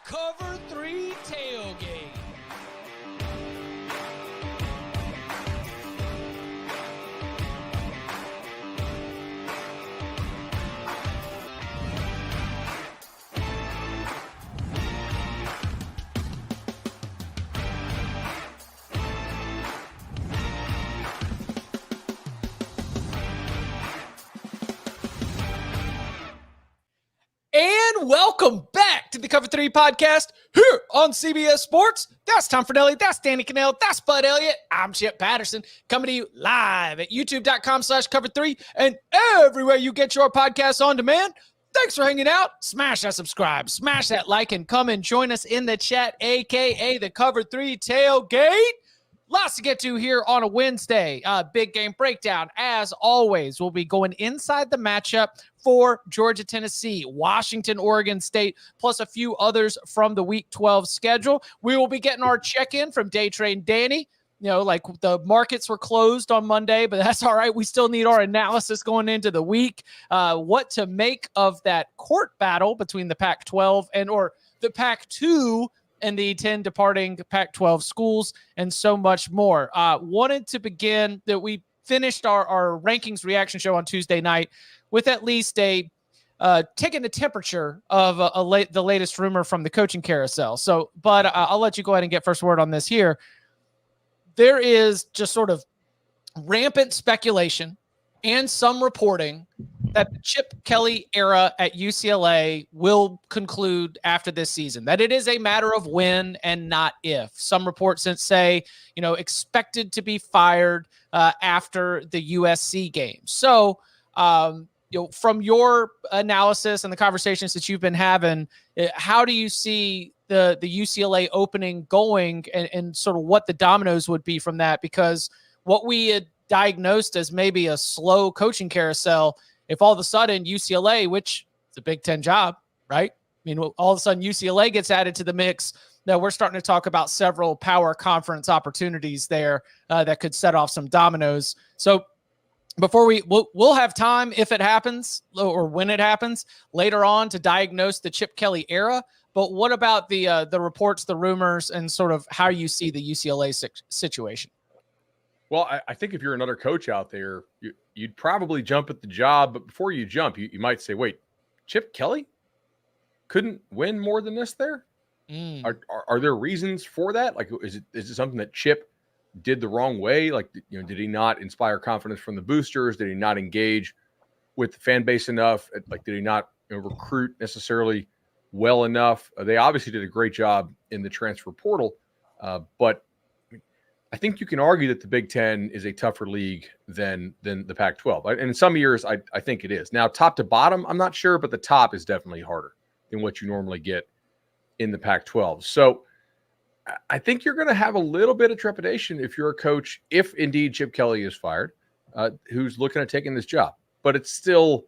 Cover 3 Tailgate. And welcome back to the Cover 3 podcast here on CBS Sports. That's Tom Fornelli. That's Danny Cannell. That's Bud Elliott. I'm Chip Patterson coming to you live at youtube.com/cover3 and everywhere you get your podcasts on demand. Thanks for hanging out. Smash that subscribe, smash that like, and come and join us in the chat, a.k.a. the Cover 3 Tailgate. Lots to get to here on a Wednesday. Big game breakdown. As always, we'll be going inside the matchup for Georgia, Tennessee, Washington, Oregon State, plus a few others from the Week 12 schedule. We will be getting our check-in from Tradin Danny. You know, like the markets were closed on Monday, but that's all right. We still need our analysis going into the week. What to make of that court battle between the Pac-12 or the Pac-2 and the 10 departing Pac-12 schools, and so much more. Wanted to begin that we finished our rankings reaction show on Tuesday night with at least a taking the temperature of the latest rumor from the coaching carousel. So, but I'll let you go ahead and get first word on this here. There is just sort of rampant speculation and some reporting that the Chip Kelly era at UCLA will conclude after this season, that it is a matter of when and not if. Some reports say, expected to be fired after the USC game. So, from your analysis and the conversations that you've been having, how do you see the UCLA opening going and sort of what the dominoes would be from that? Because what we had diagnosed as maybe a slow coaching carousel, if all of a sudden UCLA, which is a Big Ten job, right? I mean, all of a sudden UCLA gets added to the mix, that we're starting to talk about several power conference opportunities there that could set off some dominoes. So before we'll have time, if it happens or when it happens later on, to diagnose the Chip Kelly era. But what about the reports, the rumors, and sort of how you see the UCLA situation? Well, I think if you're another coach out there, you'd probably jump at the job. But before you jump, you might say, wait, Chip Kelly couldn't win more than this there? Are there reasons for that? Like, is it something that Chip did the wrong way? Like, did he not inspire confidence from the boosters? Did he not engage with the fan base enough? Like, did he not recruit necessarily well enough? They obviously did a great job in the transfer portal, but I think you can argue that the Big Ten is a tougher league than the Pac-12. And in some years, I think it is. Now, top to bottom, I'm not sure, but the top is definitely harder than what you normally get in the Pac-12. So I think you're going to have a little bit of trepidation if you're a coach, if indeed Chip Kelly is fired, who's looking at taking this job. But it's still,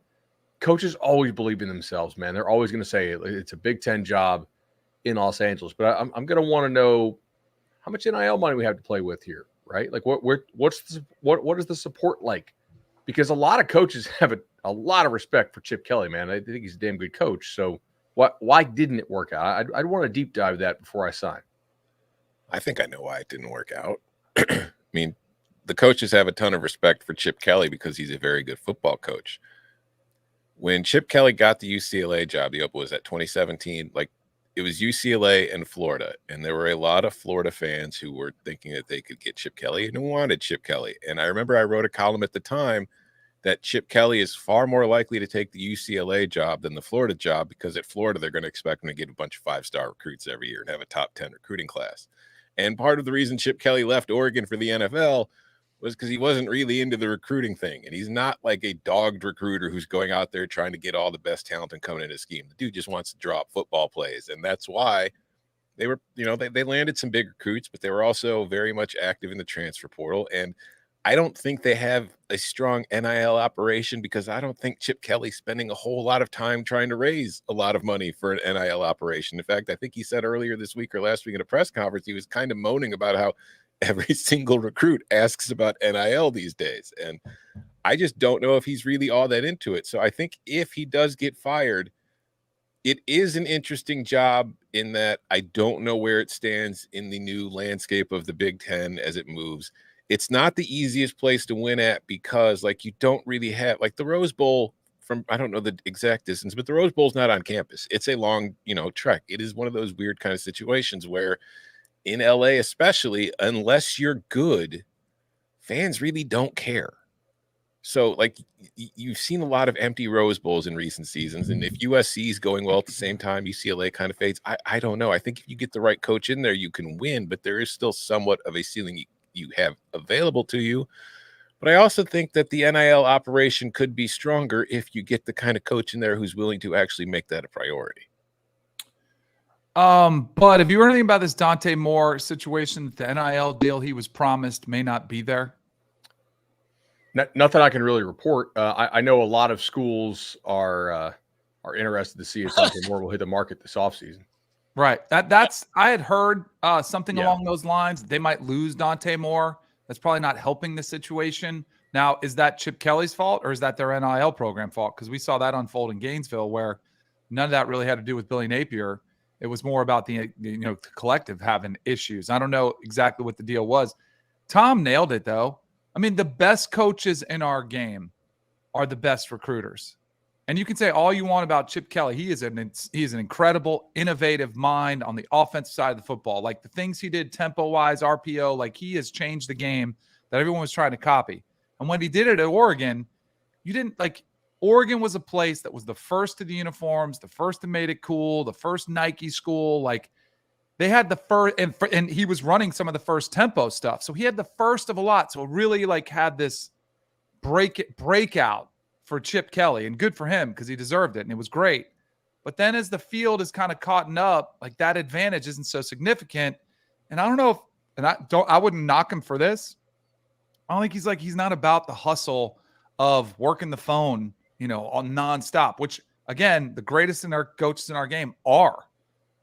coaches always believe in themselves, man. They're always going to say it's a Big Ten job in Los Angeles. But I'm going to want to know how much NIL money we have to play with here, right? Like what is the support like? Because a lot of coaches have a lot of respect for Chip Kelly, man. I think he's a damn good coach. So why didn't it work out? I'd want to deep dive that before I sign. I think I know why it didn't work out. I mean, the coaches have a ton of respect for Chip Kelly because he's a very good football coach. When Chip Kelly got the UCLA job, the open was at 2017, like, it was UCLA and Florida, and there were a lot of Florida fans who were thinking that they could get Chip Kelly and who wanted Chip Kelly. And I remember I wrote a column at the time that Chip Kelly is far more likely to take the UCLA job than the Florida job, because at Florida, they're going to expect him to get a bunch of 5-star recruits every year and have a top 10 recruiting class. And part of the reason Chip Kelly left Oregon for the NFL was because he wasn't really into the recruiting thing. And he's not like a dogged recruiter who's going out there trying to get all the best talent and coming in his scheme. The dude just wants to draw up football plays. And that's why they were, they landed some big recruits, but they were also very much active in the transfer portal. And I don't think they have a strong NIL operation, because I don't think Chip Kelly's spending a whole lot of time trying to raise a lot of money for an NIL operation. In fact, I think he said earlier this week or last week at a press conference, he was kind of moaning about how every single recruit asks about NIL these days. And I just don't know if he's really all that into it. So I think if he does get fired, It is an interesting job in that I don't know where it stands in the new landscape of the Big Ten as it moves. It's not the easiest place to win at because, like, you don't really have, like, the Rose Bowl from, I don't know the exact distance, but the Rose Bowl's not on campus. It's a long, trek. It is one of those weird kind of situations where in LA, especially, unless you're good, fans really don't care. So, like, you've seen a lot of empty Rose Bowls in recent seasons. And if USC is going well at the same time, UCLA kind of fades. I don't know. I think if you get the right coach in there, you can win, but there is still somewhat of a ceiling you have available to you. But I also think that the NIL operation could be stronger if you get the kind of coach in there who's willing to actually make that a priority. But have you heard anything about this Dante Moore situation? The NIL deal he was promised may not be there. Nothing I can really report. I know a lot of schools are interested to see if Dante Moore will hit the market this offseason. Right. That's I had heard something along those lines. They might lose Dante Moore. That's probably not helping the situation. Now, is that Chip Kelly's fault or is that their NIL program fault? Because we saw that unfold in Gainesville where none of that really had to do with Billy Napier. It was more about the collective having issues. I don't know exactly what the deal was. Tom nailed it, though. I mean, the best coaches in our game are the best recruiters. And you can say all you want about Chip Kelly. He is an incredible, innovative mind on the offensive side of the football. Like the things he did tempo-wise, RPO, like he has changed the game that everyone was trying to copy. And when he did it at Oregon, Oregon was a place that was the first to the uniforms, the first that made it cool, the first Nike school. Like they had the first, and he was running some of the first tempo stuff. So he had the first of a lot. So it really had this breakout for Chip Kelly, and good for him because he deserved it and it was great. But then as the field is kind of caught up, like that advantage isn't so significant. And I don't know I wouldn't knock him for this. I don't think he's not about the hustle of working the phone, on nonstop, which again, the greatest in our coaches in our game are,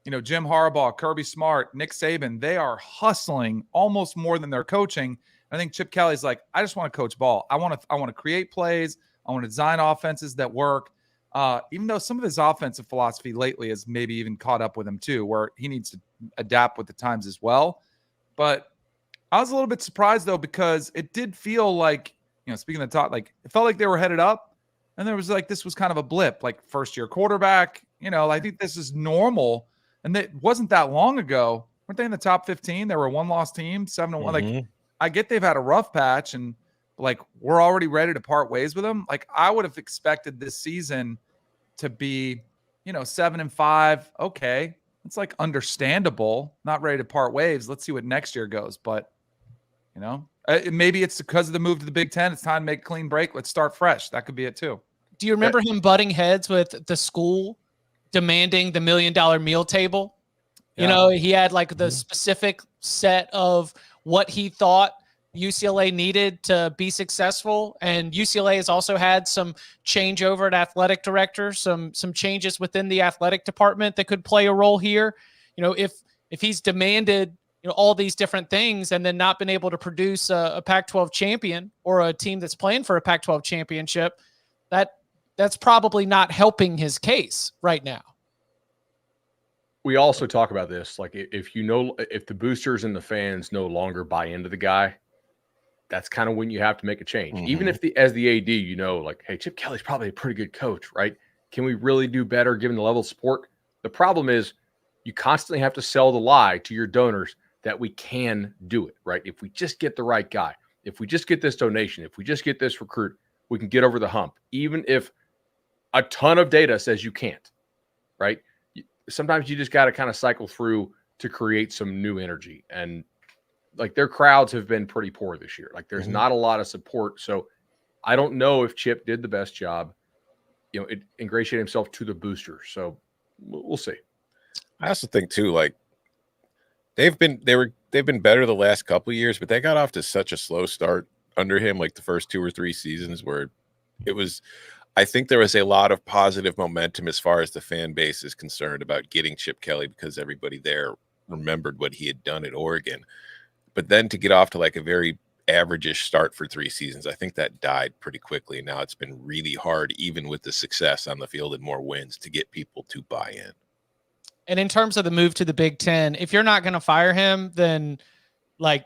Jim Harbaugh, Kirby Smart, Nick Saban, they are hustling almost more than they're coaching. I think Chip Kelly's like, I just want to coach ball. I want to create plays. I want to design offenses that work. Even though some of his offensive philosophy lately has maybe even caught up with him too, where he needs to adapt with the times as well. But I was a little bit surprised though, because it did feel like, speaking of the top, like it felt like they were headed up and there was this was kind of a blip, like first year quarterback, I think this is normal. And it wasn't that long ago. Weren't they in the top 15? They were a one-loss team, 7-1. Like I get they've had a rough patch and we're already ready to part ways with them. Like I would have expected this season to be, 7-5. Okay. It's understandable, not ready to part ways. Let's see what next year goes. But, maybe it's because of the move to the Big Ten. It's time to make a clean break. Let's start fresh. That could be it too. Do you remember him butting heads with the school demanding the $1 million meal table? Yeah. He had the specific set of what he thought UCLA needed to be successful. And UCLA has also had some changeover at athletic director, some changes within the athletic department that could play a role here. If he's demanded, all these different things and then not been able to produce a Pac-12 champion or a team that's playing for a Pac-12 championship, that's probably not helping his case right now. We also talk about this, if the boosters and the fans no longer buy into the guy, that's kind of when you have to make a change. Even if as the AD, hey, Chip Kelly's probably a pretty good coach, right? Can we really do better given the level of support? The problem is you constantly have to sell the lie to your donors that we can do it, right? If we just get the right guy, if we just get this donation, if we just get this recruit, we can get over the hump, even if a ton of data says you can't, right? Sometimes you just got to kind of cycle through to create some new energy. And their crowds have been pretty poor this year. There's not a lot of support. So I don't know if Chip did the best job, ingratiate himself to the boosters. So we'll see. I also think too, they've been better the last couple of years, but they got off to such a slow start under him, the first 2 or 3 seasons where I think there was a lot of positive momentum as far as the fan base is concerned about getting Chip Kelly because everybody there remembered what he had done at Oregon. But then to get off to a very average-ish start for 3 seasons. I think that died pretty quickly. Now it's been really hard, even with the success on the field and more wins, to get people to buy in. And in terms of the move to the Big Ten, if you're not going to fire him, then like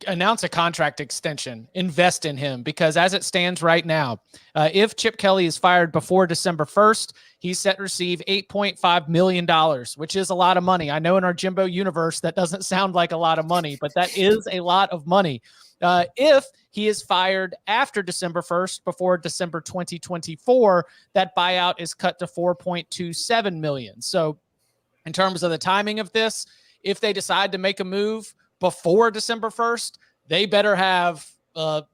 announce a contract extension, invest in him, because as it stands right now, if Chip Kelly is fired before December 1st, he's set to receive $8.5 million, which is a lot of money. I know in our Jimbo universe, that doesn't sound like a lot of money, but that is a lot of money. If he is fired after December 1st, before December 2024, that buyout is cut to $4.27 million. So in terms of the timing of this, if they decide to make a move before December 1st, they better have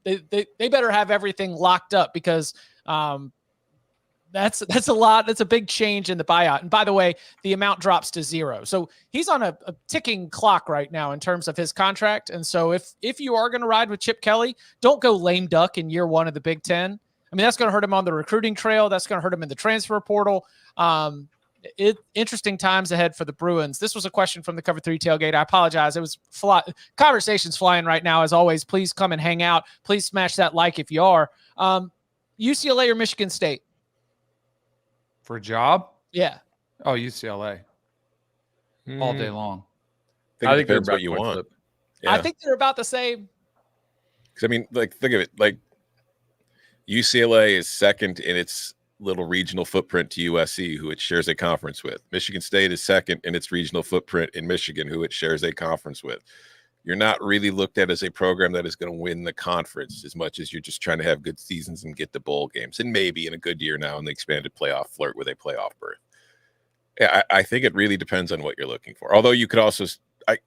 they better have everything locked up, because that's a lot. That's a big change in the buyout. And by the way, the amount drops to 0. So he's on a ticking clock right now in terms of his contract. And so if you are going to ride with Chip Kelly, don't go lame duck in year 1 of the Big Ten. I mean, that's going to hurt him on the recruiting trail. That's going to hurt him in the transfer portal. Interesting times ahead for the Bruins. This was a question from the Cover 3 tailgate. I apologize. It was conversations flying right now. As always, please come and hang out. Please smash that like if you are. UCLA or Michigan State? For a job? Yeah. Oh, UCLA. All day long. I think they're that's what you about want. Yeah. I think they're about the same. Because, I mean, like, think of it. Like, UCLA is second in its little regional footprint to USC, who it shares a conference with. Michigan State is second in its regional footprint in Michigan, who it shares a conference with. You're not really looked at as a program that is going to win the conference as much as you're just trying to have good seasons and get the bowl games, and maybe in a good year now in the expanded playoff flirt with a playoff berth. Yeah, I think it really depends on what you're looking for. Although you could also,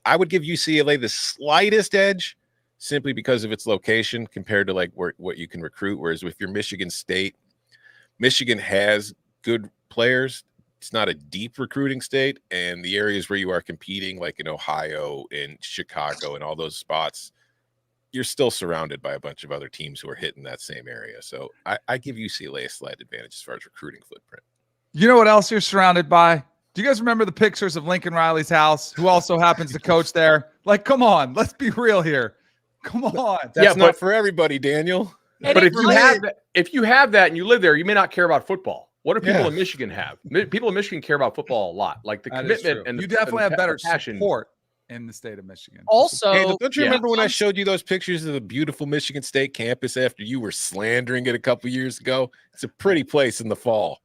I would give UCLA the slightest edge simply because of its location compared to like what you can recruit. Whereas if you're Michigan State, Michigan has good players. It's not a deep recruiting state, and the areas where you are competing, like in Ohio and Chicago and all those spots, you're still surrounded by a bunch of other teams who are hitting that same area. So I give UCLA a slight advantage as far as recruiting footprint. You know what else you're surrounded by? Do you guys remember the pictures of Lincoln Riley's house, who also happens to coach there? Like, come on, let's be real here. Come on. That's not for everybody, Daniel. But if you have that and you live there, you may not care about football. What do people in Michigan have? People in Michigan care about football a lot. Like the commitment and you definitely have better passion. support in the state of Michigan. Also, hey, don't you remember when I showed you those pictures of the beautiful Michigan State campus after you were slandering it a couple years ago? It's a pretty place in the fall.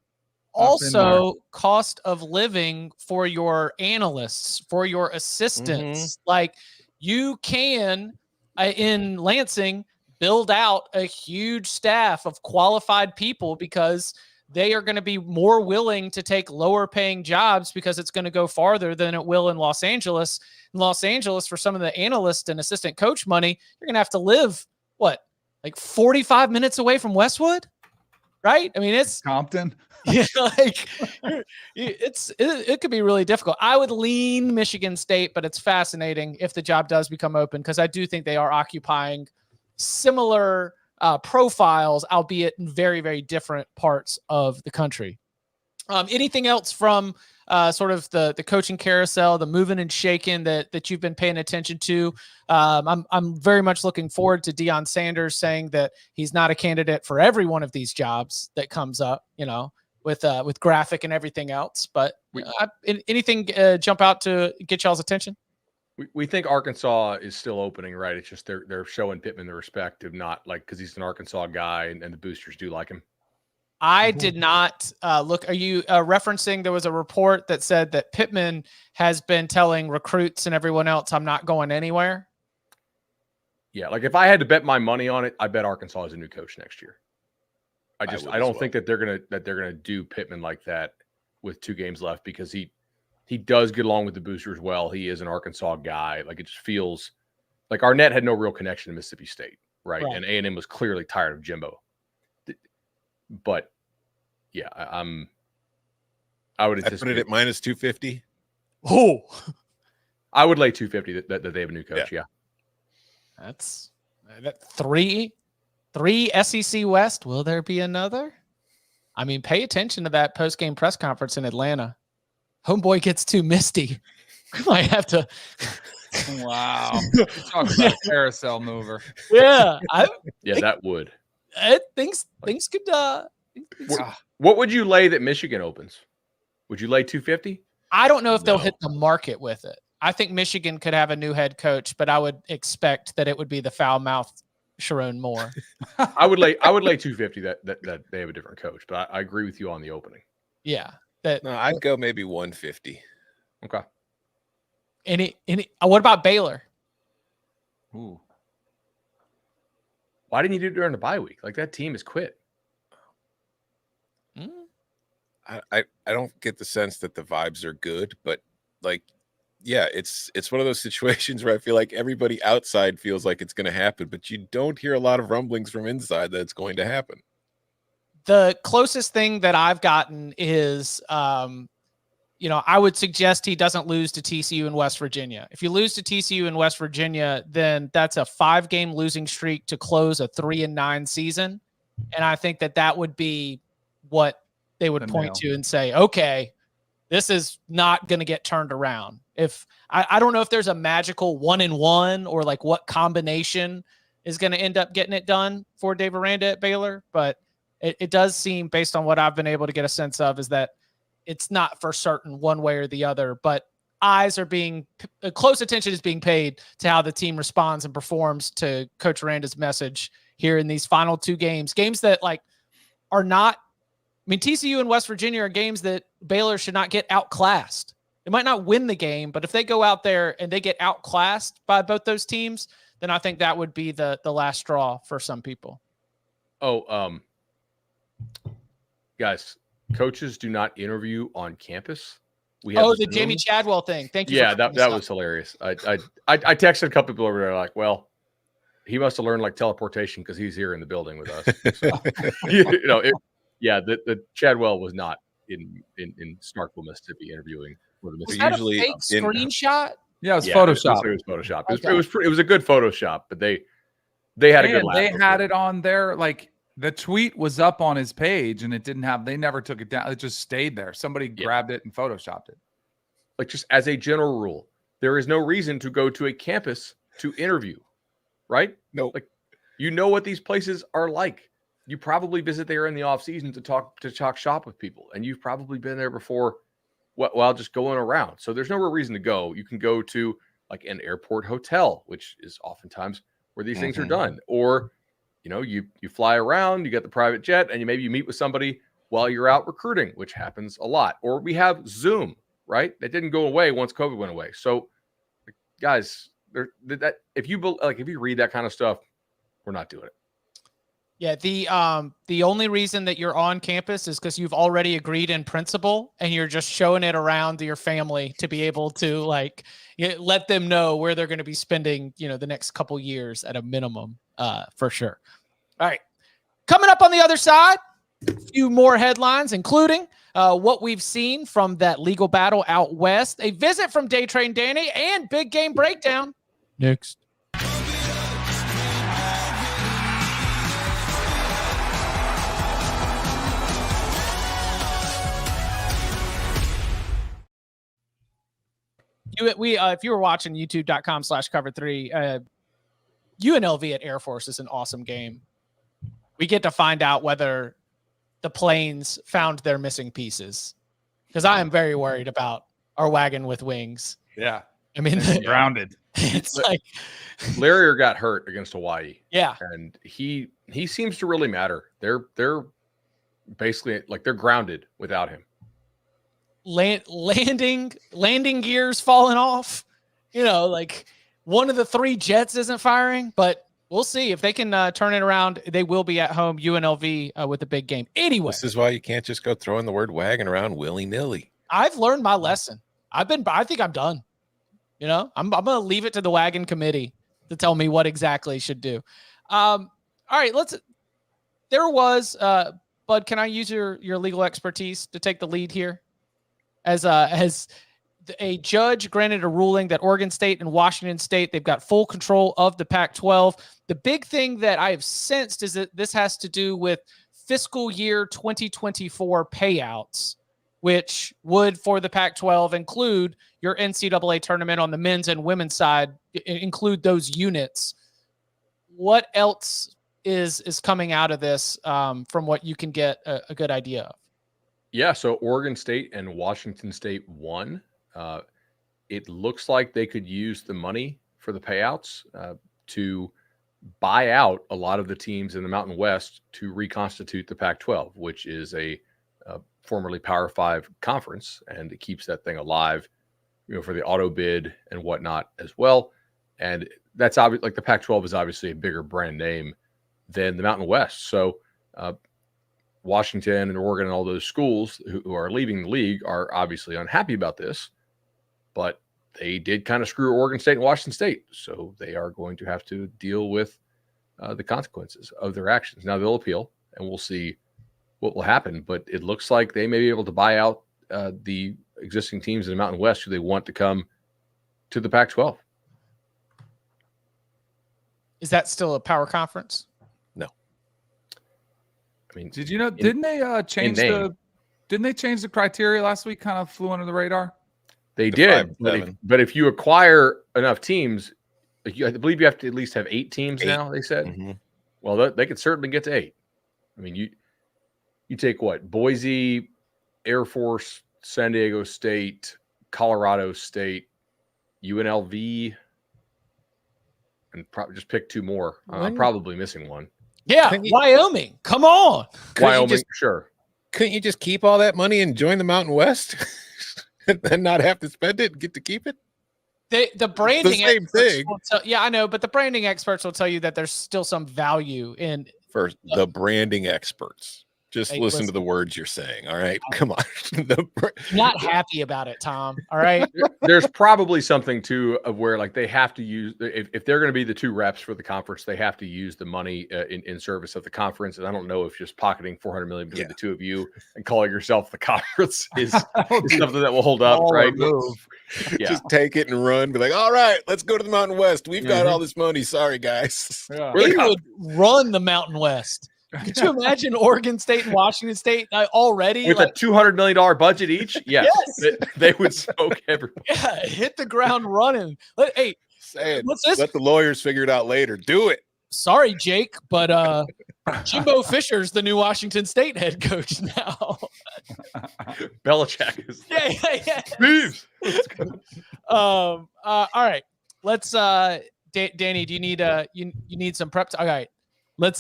Also, cost of living for your analysts, for your assistants. Like, you can, in Lansing, build out a huge staff of qualified people because they are going to be more willing to take lower paying jobs because it's going to go farther than it will in Los Angeles. In Los Angeles, for some of the analyst and assistant coach money, you're going to have to live, like 45 minutes away from Westwood? Right? I mean, it's Compton. Yeah, like it could be really difficult. I would lean Michigan State, but it's fascinating if the job does become open, because I do think they are occupying similar profiles, albeit in very, very different parts of the country. Anything else from sort of the coaching carousel, the moving and shaking that you've been paying attention to? I'm very much looking forward to Deion Sanders saying that he's not a candidate for every one of these jobs that comes up, with graphic and everything else. But anything jump out to get y'all's attention? We think Arkansas is still opening, right? It's just they're showing Pittman the respect of not like, because he's an Arkansas guy and the boosters do like him. I did not look. Are you referencing there was a report that said that Pittman has been telling recruits and everyone else, I'm not going anywhere? Yeah, like if I had to bet my money on it, I bet Arkansas is a new coach next year. I don't think that they're gonna do Pittman like that with 2 games left, because he does get along with the boosters well. He is an Arkansas guy. Like, it just feels like Arnett had no real connection to Mississippi State, right? And A&M was clearly tired of Jimbo. But yeah, I would anticipate. I put it at minus 250. Oh, I would lay 250 that they have a new coach. Yeah. That's three SEC West. Will there be another? I mean, pay attention to that post-game press conference in Atlanta. Homeboy gets too misty. We might have to Wow. Talk about a carousel mover. Yeah, that would. Things could. What would you lay that Michigan opens? Would you lay 250? I don't know if they'll No. hit the market with it. I think Michigan could have a new head coach, but I would expect that it would be the foul-mouthed Sharon Moore. I would lay 250 that they have a different coach, but I agree with you on the opening. Yeah. No, I'd go maybe 150. Okay. What about Baylor? Ooh. Why didn't you do it during the bye week? Like, that team has quit. I don't get the sense that the vibes are good, but like, yeah, it's one of those situations where I feel like everybody outside feels like it's going to happen, but you don't hear a lot of rumblings from inside that it's going to happen. The closest thing that I've gotten is, I would suggest he doesn't lose to TCU in West Virginia. If you lose to TCU in West Virginia, then that's a 5-game losing streak to close a 3-9 season. And I think that would be what they would point to and say, okay, this is not going to get turned around. If I don't know if there's a magical 1-1 or like what combination is going to end up getting it done for Dave Aranda at Baylor, but it does seem, based on what I've been able to get a sense of, is that it's not for certain one way or the other, but close attention is being paid to how the team responds and performs to Coach Aranda's message here in these final 2 games that like are not, TCU and West Virginia are games that Baylor should not get outclassed. They might not win the game, but if they go out there and they get outclassed by both those teams, then I think that would be the last straw for some people. Oh, guys, coaches do not interview on campus. We have the Jamie Chadwell thing. Thank you. Yeah, that was hilarious. I texted a couple people over there like, well, he must have learned like teleportation because he's here in the building with us. So, the Chadwell was not in Starkville, Mississippi, interviewing for the Mississippi. Was that a fake screenshot? Yeah, it was Photoshop. It was Photoshop. Okay. It was a good Photoshop, but they had a good laugh. They had it on there. Like, the tweet was up on his page and they never took it down. It just stayed there. Somebody grabbed it and Photoshopped it. Like, just as a general rule, there is no reason to go to a campus to interview, right? No. Like, what these places are like. You probably visit there in the off season to talk shop with people, and you've probably been there before while just going around. So there's no real reason to go. You can go to like an airport hotel, which is oftentimes where these things are done. Or, you fly around, you get the private jet, and you meet with somebody while you're out recruiting, which happens a lot. Or we have Zoom, right? That didn't go away once COVID went away. So guys, if you read that kind of stuff, we're not doing it. Yeah, the only reason that you're on campus is because you've already agreed in principle, and you're just showing it around to your family to be able to let them know where they're going to be spending the next couple years at a minimum, for sure. All right, coming up on the other side, a few more headlines, including what we've seen from that legal battle out west, a visit from Tradin Danny, and big game breakdown next. If you were watching youtube.com/cover3, UNLV at Air Force is an awesome game. We get to find out whether the planes found their missing pieces, because I am very worried about our wagon with wings. Yeah. Grounded. It's like Larrier got hurt against Hawaii. Yeah. And he seems to really matter. They're basically like they're grounded without him. Landing gears falling off, like one of the 3 jets isn't firing, but we'll see if they can turn it around. They will be at home, UNLV, with a big game. Anyway, this is why you can't just go throwing the word wagon around willy-nilly. I've learned my lesson. I think I'm done. I'm going to leave it to the wagon committee to tell me what exactly should do. All right, there was, Bud, can I use your legal expertise to take the lead here? As a judge granted a ruling that Oregon State and Washington State, they've got full control of the Pac-12. The big thing that I have sensed is that this has to do with fiscal year 2024 payouts, which would, for the Pac-12, include your NCAA tournament on the men's and women's side, include those units. What else is coming out of this from what you can get a good idea of? Yeah, so Oregon State and Washington State won. It looks like they could use the money for the payouts to buy out a lot of the teams in the Mountain West to reconstitute the Pac-12, which is a formerly Power 5 conference, and it keeps that thing alive, for the auto bid and whatnot as well. And that's obvious. Like the Pac-12 is obviously a bigger brand name than the Mountain West. So Washington and Oregon and all those schools who are leaving the league are obviously unhappy about this, but they did kind of screw Oregon State and Washington State. So they are going to have to deal with the consequences of their actions. Now they'll appeal and we'll see what will happen, but it looks like they may be able to buy out the existing teams in the Mountain West who they want to come to the Pac-12. Is that still a power conference? No. I mean, Did you know? Didn't they change the criteria last week? Kind of flew under the radar. They did, but if you acquire enough teams, I believe you have to at least have 8 teams now. They said, well, they could certainly get to 8. I mean, you take what? Boise, Air Force, San Diego State, Colorado State, UNLV, and probably just pick 2 more. I'm probably missing one. Yeah, Wyoming. Come on, Wyoming. Sure. Couldn't you just keep all that money and join the Mountain West? And not have to spend it and get to keep it? The branding the same thing. Yeah, I know, but the branding experts will tell you that there's still some value in first the branding experts. Just listen to the words you're saying. All right, come on. Not happy about it, Tom. All right. There's probably something too of where like they have to use if they're going to be the 2 reps for the conference, they have to use the money in service of the conference. And I don't know if just pocketing $400 million between the 2 of you and calling yourself the conference is something that will hold up, right? Yeah. Just take it and run. Be like, all right, let's go to the Mountain West. We've got all this money. Sorry, guys. Yeah. They would run the Mountain West. Could you imagine Oregon State and Washington State already with a $200 million budget each? Yes. They would soak everyone. Yeah, hit the ground running. Let the lawyers figure it out later. Do it. Sorry, Jake, but Jimbo Fisher's the new Washington State head coach now. Belichick is. Yeah. All right. Let's Danny, do you need you need some prep? All right. Let's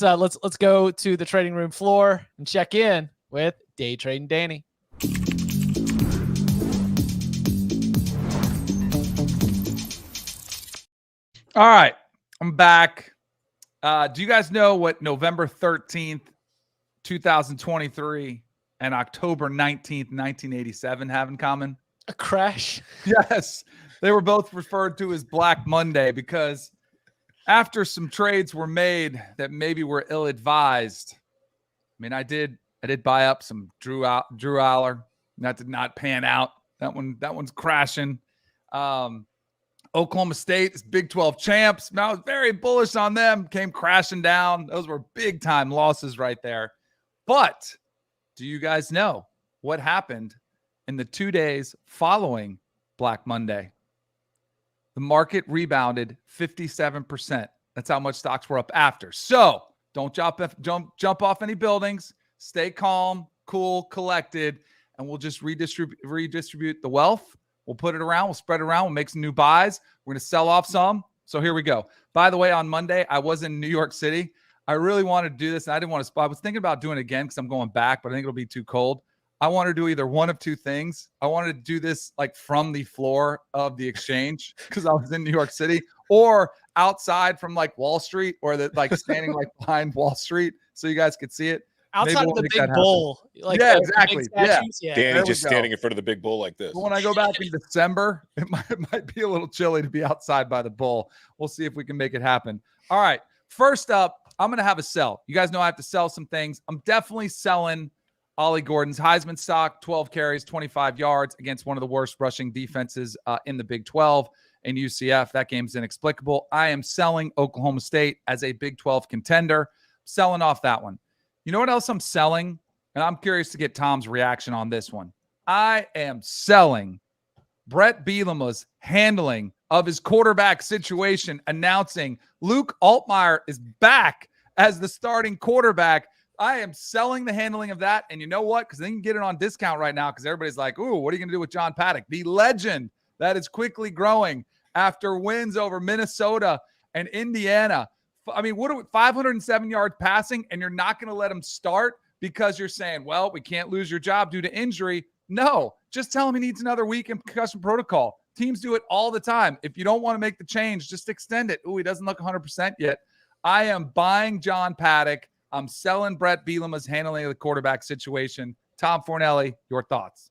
go to the trading room floor and check in with Day Trading Danny. All right, I'm back. Do you guys know what November 13th, 2023 and October 19th, 1987 have in common? A crash? Yes. They were both referred to as Black Monday because after some trades were made that maybe were ill-advised. I mean, I did buy up some Drew Aller. That did not pan out. That one's crashing. Oklahoma State is Big 12 champs. Now I was very bullish on them. Came crashing down. Those were big time losses right there. But do you guys know what happened in the 2 days following Black Monday? The market rebounded 57%. That's how much stocks were up after. So don't jump off any buildings. Stay calm, cool, collected, and we'll just redistribute the wealth. We'll put it around. We'll spread it around. We'll make some new buys. We're going to sell off some. So here we go. By the way, on Monday, I was in New York City. I really wanted to do this, and I didn't want to. I was thinking about doing it again because I'm going back, but I think it'll be too cold. I want to do either one of 2 things. I wanted to do this like from the floor of the exchange because I was in New York City, or outside from like Wall Street, or standing like behind Wall Street so you guys could see it. Outside of the big bull. Like yeah, exactly. Yeah. Danny just standing in front of the big bull like this. But when I go back in December, it might be a little chilly to be outside by the bull. We'll see if we can make it happen. All right. First up, I'm going to have a sell. You guys know I have to sell some things. I'm definitely selling Ollie Gordon's Heisman stock, 12 carries, 25 yards against one of the worst rushing defenses in the Big 12 and UCF. That game's inexplicable. I am selling Oklahoma State as a Big 12 contender, selling off that one. You know what else I'm selling? And I'm curious to get Tom's reaction on this one. I am selling Brett Bielema's handling of his quarterback situation, announcing Luke Altmaier is back as the starting quarterback. I am selling the handling of that. And you know what? Because they can get it on discount right now because everybody's like, ooh, what are you going to do with John Paddock? The legend that is quickly growing after wins over Minnesota and Indiana. I mean, what are we, 507 yards passing, and you're not going to let him start because you're saying, well, we can't lose your job due to injury. No, just tell him he needs another week in concussion protocol. Teams do it all the time. If you don't want to make the change, just extend it. Ooh, he doesn't look 100% yet. I am buying John Paddock. I'm selling Brett Bielema's handling of the quarterback situation. Tom Fornelli, your thoughts?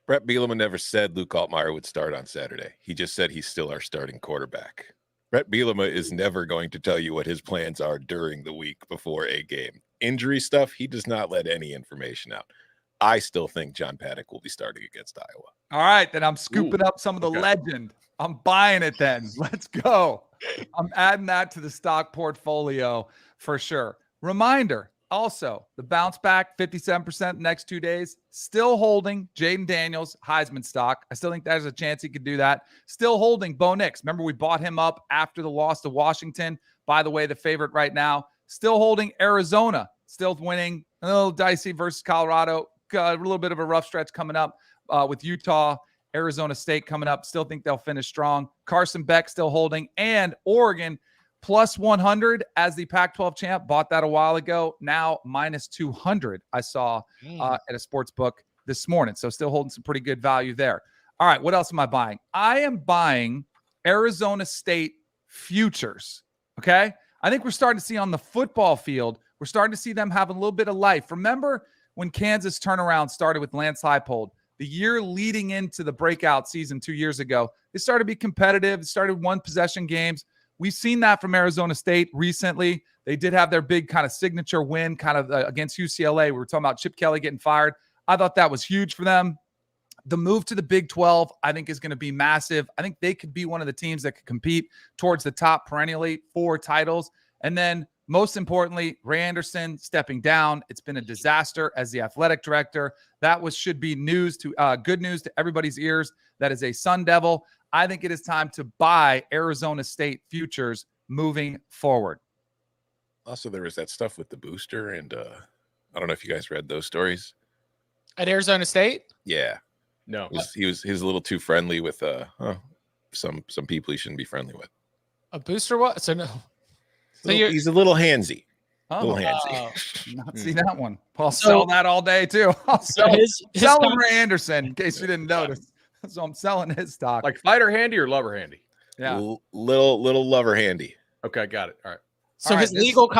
Brett Bielema never said Luke Altmaier would start on Saturday. He just said he's still our starting quarterback. Brett Bielema is never going to tell you what his plans are during the week before a game. Injury stuff, he does not let any information out. I still think John Paddock will be starting against Iowa. All right, then I'm scooping up some of the legend. I'm buying it then. Let's go. I'm adding that to the stock portfolio for sure. Reminder, also, the bounce back, 57% the next 2 days. Still holding Jaden Daniels, Heisman stock. I still think there's a chance he could do that. Still holding Bo Nix. Remember, we bought him up after the loss to Washington. By the way, the favorite right now. Still holding Arizona. Still winning. A little dicey versus Colorado. A little bit of a rough stretch coming up with Utah, Arizona State coming up. Still think they'll finish strong. Carson Beck still holding. And Oregon plus 100 as the Pac-12 champ. Bought that a while ago. Now minus 200 I saw at a sports book this morning. So still holding some pretty good value there. All right, what else am I buying? I am buying Arizona State futures, okay? I think we're starting to see on the football field, we're starting to see them have a little bit of life. Remember when Kansas turnaround started with Lance Leipold, the year leading into the breakout season 2 years ago, they started to be competitive. They started one-possession games. We've seen that from Arizona State recently. They did have their big kind of signature win kind of against UCLA. We were talking about Chip Kelly getting fired. I thought that was huge for them. The move to the Big 12, I think, is going to be massive. I think they could be one of the teams that could compete towards the top perennially for titles. And then most importantly, Ray Anderson stepping down. It's been a disaster as the athletic director. That should be news to good news to everybody's ears. That is a Sun Devil. I think it is time to buy Arizona State futures moving forward. Also, there was that stuff with the booster, and I don't know if you guys read those stories. At Arizona State? Yeah. No. He was a little too friendly with some people he shouldn't be friendly with. A booster what? So no. So he's a little handsy. Oh, not see that one. I'll sell that all day too. I'll sell Ray Anderson in case you didn't notice. So I'm selling his stock. Like fighter handy or lover handy? Yeah. Little lover handy. Okay, got it. All right. So his legal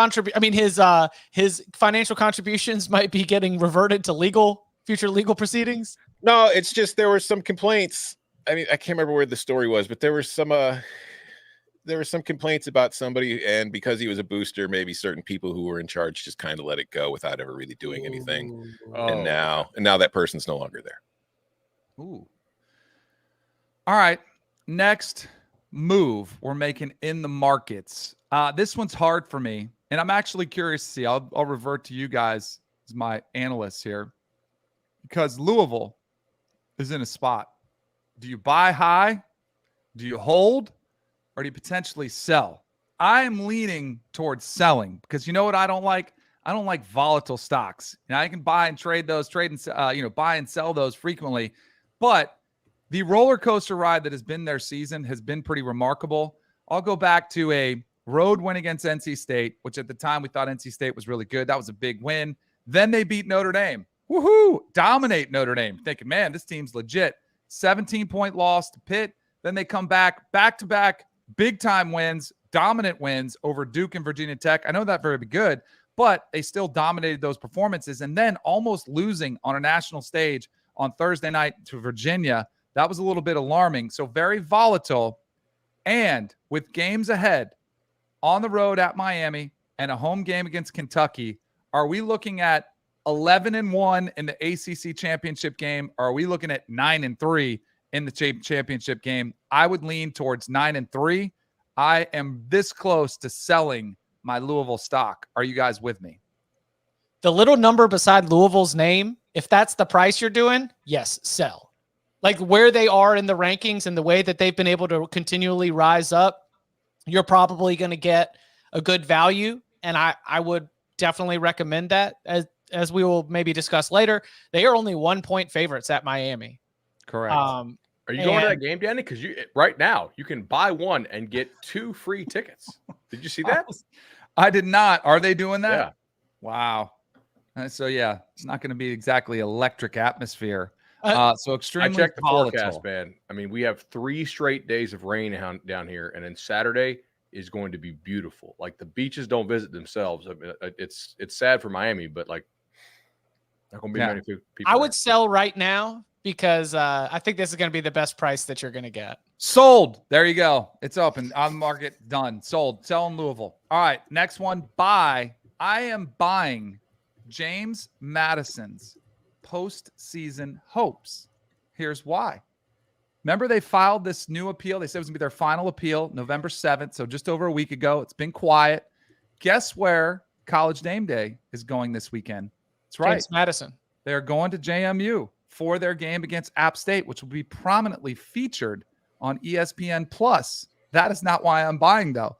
his financial contributions might be getting reverted to future legal proceedings. No, it's just there were some complaints. I mean, I can't remember where the story was, but there were some complaints about somebody, and because he was a booster, maybe certain people who were in charge just kind of let it go without ever really doing anything. And now that person's no longer there. Ooh. All right. Next move we're making in the markets. This one's hard for me, and I'm actually curious to see. I'll revert to you guys as my analysts here, because Louisville is in a spot. Do you buy high? Do you hold? Or do you potentially sell? I am leaning towards selling because you know what I don't like? I don't like volatile stocks. I can buy and trade those, buy and sell those frequently. But the roller coaster ride that has been their season has been pretty remarkable. I'll go back to a road win against NC State, which at the time we thought NC State was really good. That was a big win. Then they beat Notre Dame. Woohoo! Dominate Notre Dame. Thinking, man, this team's legit. 17-point loss to Pitt. Then they come back-to-back big-time wins, dominant wins over Duke and Virginia Tech. I know that very good, but they still dominated those performances. And then almost losing on a national stage on Thursday night to Virginia, that was a little bit alarming. So very volatile. And with games ahead on the road at Miami and a home game against Kentucky, are we looking at 11-1 in the ACC championship game? Or are we looking at 9-3 in the championship game? I would lean towards 9-3. I am this close to selling my Louisville stock. Are you guys with me? The little number beside Louisville's name If that's the price you're doing, yes, sell. Like where they are in the rankings and the way that they've been able to continually rise up, you're probably going to get a good value. And I would definitely recommend that, as we will maybe discuss later. They are only 1-point favorites at Miami. Correct. Are you going to that game, Danny? Because right now you can buy one and get 2 free tickets. Did you see that? I did not. Are they doing that? Yeah. Wow. So yeah, it's not going to be exactly electric atmosphere. So I extremely checked the volatile. forecast, man. I mean, we have 3 straight days of rain down here, and then Saturday is going to be beautiful. Like the beaches don't visit themselves. I mean, it's sad for Miami, but like not going to be many people. I would sell right now because I think this is going to be the best price that you're going to get. Sold. There you go. It's open on the market. Done. Sold. Sell in Louisville. All right. Next one. Buy. I am buying James Madison's postseason hopes. Here's why. Remember, they filed this new appeal. They said it was going to be their final appeal, November 7th. So just over a week ago. It's been quiet. Guess where College Game Day is going this weekend? That's right. James Madison. They're going to JMU for their game against App State, which will be prominently featured on ESPN Plus. That is not why I'm buying, though.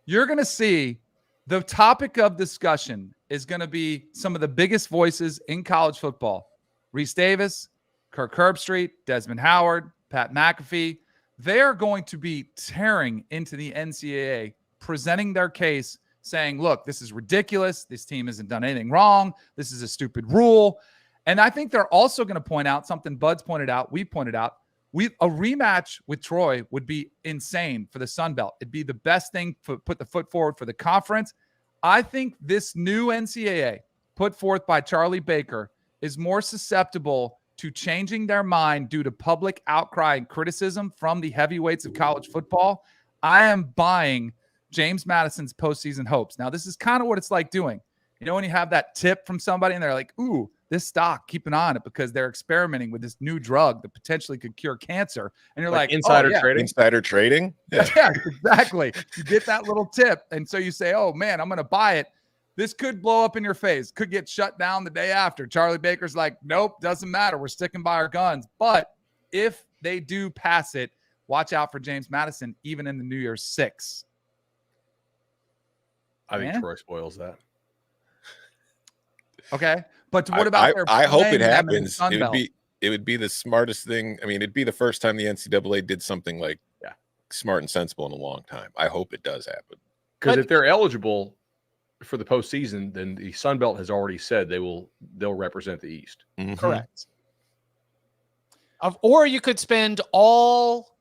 You're going to see the topic of discussion is going to be some of the biggest voices in college football. Reese Davis, Kirk Herbstreit, Desmond Howard, Pat McAfee. They're going to be tearing into the NCAA, presenting their case, saying, look, this is ridiculous. This team hasn't done anything wrong. This is a stupid rule. And I think they're also going to point out something Bud's pointed out, we pointed out. A rematch with Troy would be insane for the Sun Belt. It'd be the best thing to put the foot forward for the conference. I think this new NCAA put forth by Charlie Baker is more susceptible to changing their mind due to public outcry and criticism from the heavyweights of college football. I am buying James Madison's postseason hopes. Now, this is kind of what it's like doing. You know, when you have that tip from somebody and they're like, ooh, this stock, keep an eye on it because they're experimenting with this new drug that potentially could cure cancer. And you're like insider trading. Insider trading? Yeah, exactly. You get that little tip. And so you say, oh, man, I'm going to buy it. This could blow up in your face, could get shut down the day after. Charlie Baker's like, nope, doesn't matter. We're sticking by our guns. But if they do pass it, watch out for James Madison, even in the New Year's 6. I think Troy spoils that. Okay. But what about I hope it happens. It would be the smartest thing. I mean, it'd be the first time the NCAA did something like smart and sensible in a long time. I hope it does happen. Because if they're eligible for the postseason, then the Sun Belt has already said they'll represent the East. Mm-hmm. Correct. Or you could spend all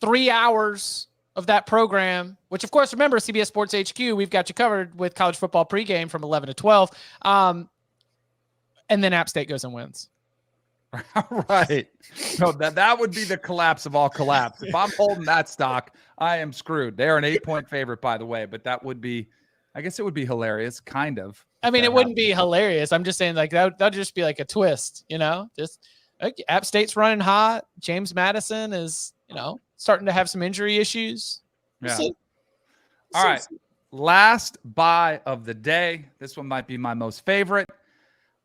3 hours of that program, which of course, remember, CBS Sports HQ, we've got you covered with college football pregame from 11 to 12. And then App State goes and wins. Right. No, that would be the collapse of all collapse. If I'm holding that stock, I am screwed. They're an 8-point favorite, by the way, but that would be, I guess it would be hilarious, kind of. I mean, it wouldn't be hilarious. I'm just saying, like, that'd just be like a twist, you know? Just App State's running hot. James Madison is, starting to have some injury issues. Yeah. All right. Last buy of the day. This one might be my most favorite.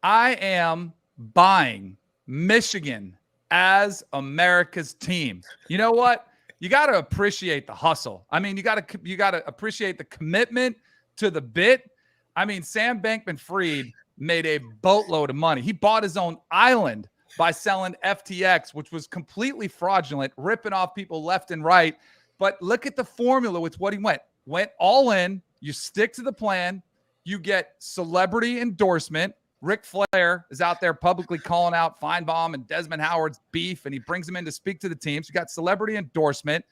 I am buying Michigan as America's team. You know what? You got to appreciate the hustle. I mean, you got to appreciate the commitment to the bit. I mean, Sam Bankman-Fried made a boatload of money. He bought his own island by selling FTX, which was completely fraudulent, ripping off people left and right. But look at the formula with what he went all in. You stick to the plan. You get celebrity endorsement. Ric Flair is out there publicly calling out Feinbaum and Desmond Howard's beef, and he brings them in to speak to the teams. You got celebrity endorsement.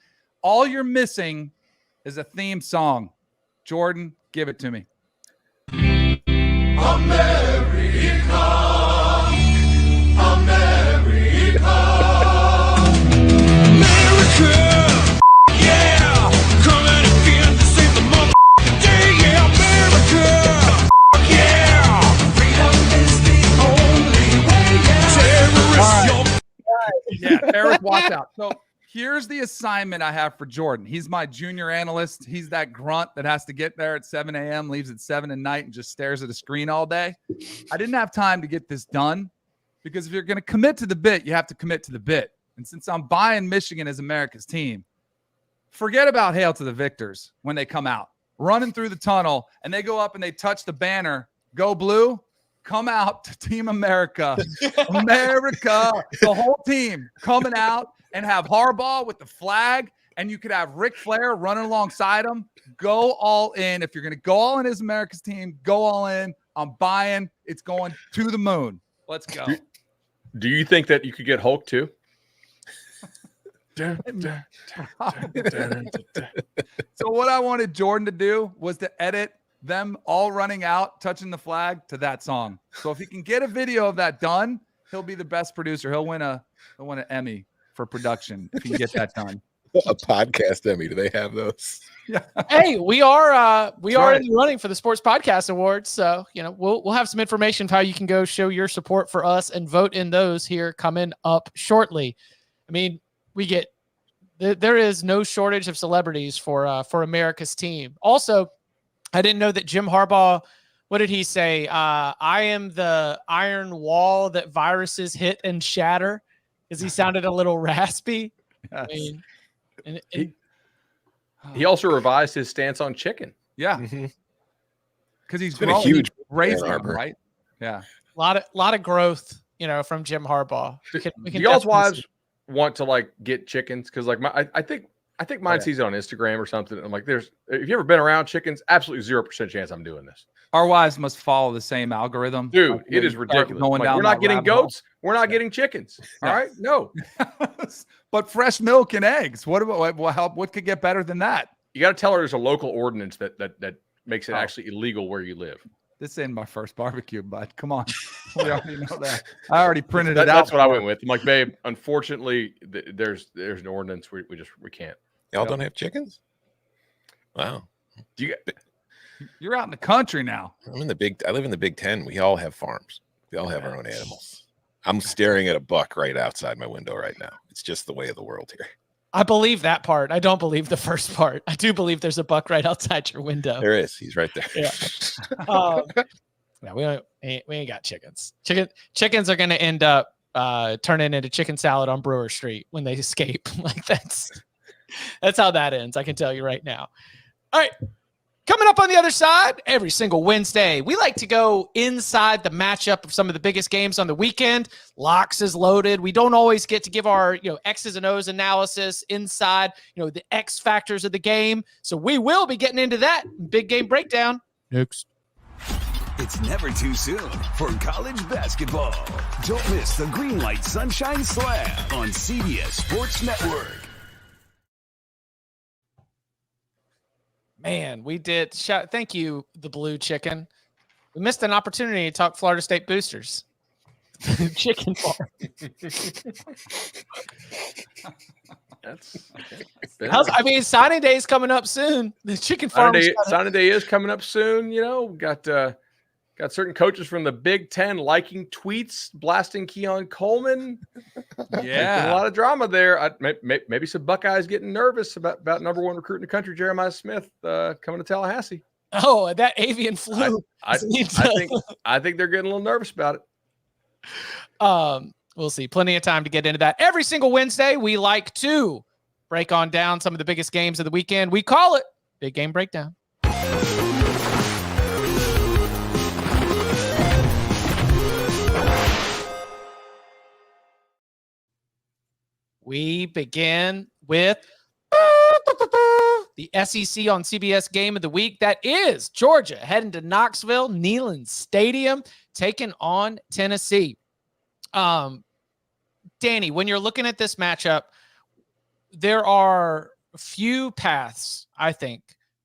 All you're missing is a theme song. Jordan, give it to me. Yeah, terrorist, watch out. So here's the assignment I have for Jordan. He's my junior analyst. He's that grunt that has to get there at 7 a.m., leaves at 7 at night, and just stares at a screen all day. I didn't have time to get this done, Because if you're going to commit to the bit, you have to commit to the bit. And since I'm buying Michigan as America's team, forget about Hail to the Victors when they come out, running through the tunnel, and they go up and they touch the banner, go blue, come out to Team America. America, the whole team coming out and have Harbaugh with the flag, and you could have Ric Flair running alongside him. Go all in. If you're going to go all in as America's team, go all in. I'm buying. It's going to the moon. Let's go. Do you think that you could get Hulk too? So what I wanted Jordan to do was to edit them all running out, touching the flag to that song. So if he can get a video of that done, he'll be the best producer. He'll win an Emmy for production if he can get that done. A podcast Emmy. Do they have those? Yeah. Hey, we are in the running for the Sports Podcast Awards, so we'll have some information of how you can go show your support for us and vote in those here coming up shortly. I mean, there is no shortage of celebrities for America's team. Also, I didn't know that Jim Harbaugh, what did he say? I am the iron wall that viruses hit and shatter, because he sounded a little raspy. Yes. I mean, he also revised his stance on chicken. Yeah. Mm-hmm. Because he's been a huge raising Ann them, Arbor. right? Yeah. lot of growth, from Jim Harbaugh. Do We can y'all's definitely wives see- want to get chickens? Because I think mine sees it on Instagram or something. I'm like, if you ever been around chickens, absolutely 0% chance I'm doing this. Our wives must follow the same algorithm. Dude, Like, it they is start ridiculous. going down We're not that getting rabbit hole. goats. We're not getting chickens. All Yeah. right? No. But fresh milk and eggs. What could get better than that? You got to tell her there's a local ordinance that makes it Oh. actually illegal where you live. This ain't my first barbecue, bud. Come on. We already know that. I already printed it out. That's what I went with. I'm like, babe, unfortunately, there's an ordinance. We can't. Y'all Yep. don't have chickens? Wow. Do you? You're out in the country now. I live in the Big Ten. We all have farms. We all have our own animals. I'm staring at a buck right outside my window right now. It's just the way of the world here. I believe that part. I don't believe the first part. I do believe there's a buck right outside your window. There is. He's right there. Yeah. We ain't got chickens. Chickens are going to end up turning into chicken salad on Brewer Street when they escape. Like that's how that ends. I can tell you right now. All right. Coming up on the other side, every single Wednesday, we like to go inside the matchup of some of the biggest games on the weekend. Locks is loaded. We don't always get to give our X's and O's analysis inside, the X factors of the game. So we will be getting into that big game breakdown next. It's never too soon for college basketball. Don't miss the Green Light Sunshine Slam on CBS Sports Network. Man, we did. Thank you, the Blue Chicken. We missed an opportunity to talk Florida State boosters. Chicken bar. Signing day is coming up soon. The chicken farm. Signing day is coming up soon. Got certain coaches from the Big Ten liking tweets, blasting Keon Coleman. Yeah. A lot of drama there. Maybe some Buckeyes getting nervous about number one recruit in the country, Jeremiah Smith, coming to Tallahassee. Oh, that avian flu. I think they're getting a little nervous about it. We'll see. Plenty of time to get into that. Every single Wednesday, we like to break on down some of the biggest games of the weekend. We call it Big Game Breakdown. We begin with the SEC on CBS game of the week. That is Georgia heading to Knoxville, Neyland Stadium, taking on Tennessee. Danny, when you're looking at this matchup, there are few paths, I think,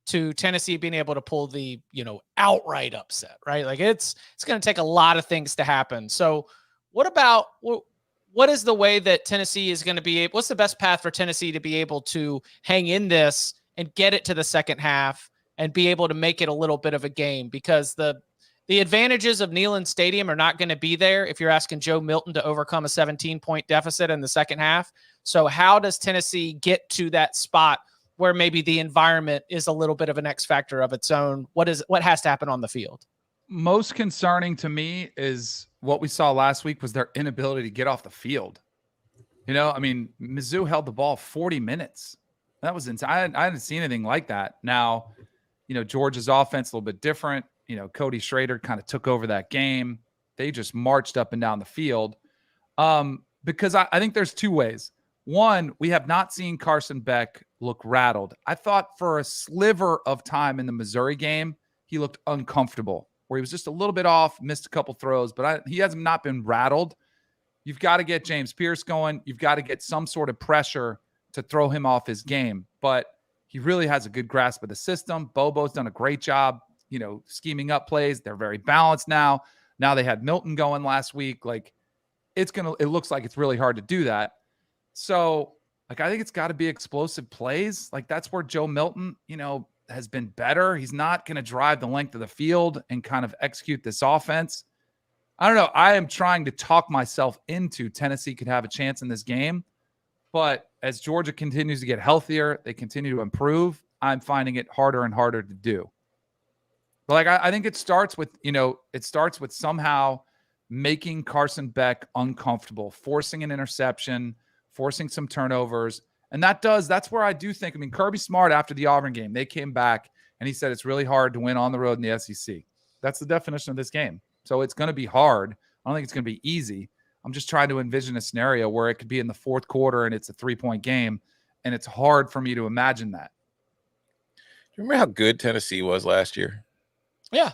to Tennessee being able to pull the, outright upset, right? Like it's going to take a lot of things to happen. So what is the way that Tennessee is going to be able, what's the best path for Tennessee to be able to hang in this and get it to the second half and be able to make it a little bit of a game? Because the advantages of Neyland Stadium are not going to be there if you're asking Joe Milton to overcome a 17-point deficit in the second half. So how does Tennessee get to that spot where maybe the environment is a little bit of an X factor of its own? What has to happen on the field? Most concerning to me is what we saw last week was their inability to get off the field. You know, I mean, Mizzou held the ball 40 minutes. That was insane. I hadn't seen anything like that. Now, you know, Georgia's offense a little bit different. You know, Cody Schrader kind of took over that game. They just marched up and down the field. Because I think there's two ways. One, we have not seen Carson Beck look rattled. I thought for a sliver of time in the Missouri game, he looked uncomfortable, where he was just a little bit off, missed a couple throws, but he has not been rattled. You've got to get James Pierce going. You've got to get some sort of pressure to throw him off his game. But he really has a good grasp of the system. Bobo's done a great job, you know, scheming up plays. They're very balanced now. Now they had Milton going last week. Like, it looks like it's really hard to do that. So, like, I think it's got to be explosive plays. Like, that's where Joe Milton, you know, has been better. He's not going to drive the length of the field and kind of execute this offense. I don't know. I am trying to talk myself into Tennessee could have a chance in this game. But as Georgia continues to get healthier, they continue to improve, I'm finding it harder and harder to do. But like, I think it starts with, you know, somehow making Carson Beck uncomfortable, forcing an interception, forcing some turnovers. And that's where I do think, I mean, Kirby Smart after the Auburn game, they came back and he said it's really hard to win on the road in the SEC. That's the definition of this game. So it's going to be hard. I don't think it's going to be easy. I'm just trying to envision a scenario where it could be in the fourth quarter and it's a 3-point game. And it's hard for me to imagine that. Do you remember how good Tennessee was last year? Yeah.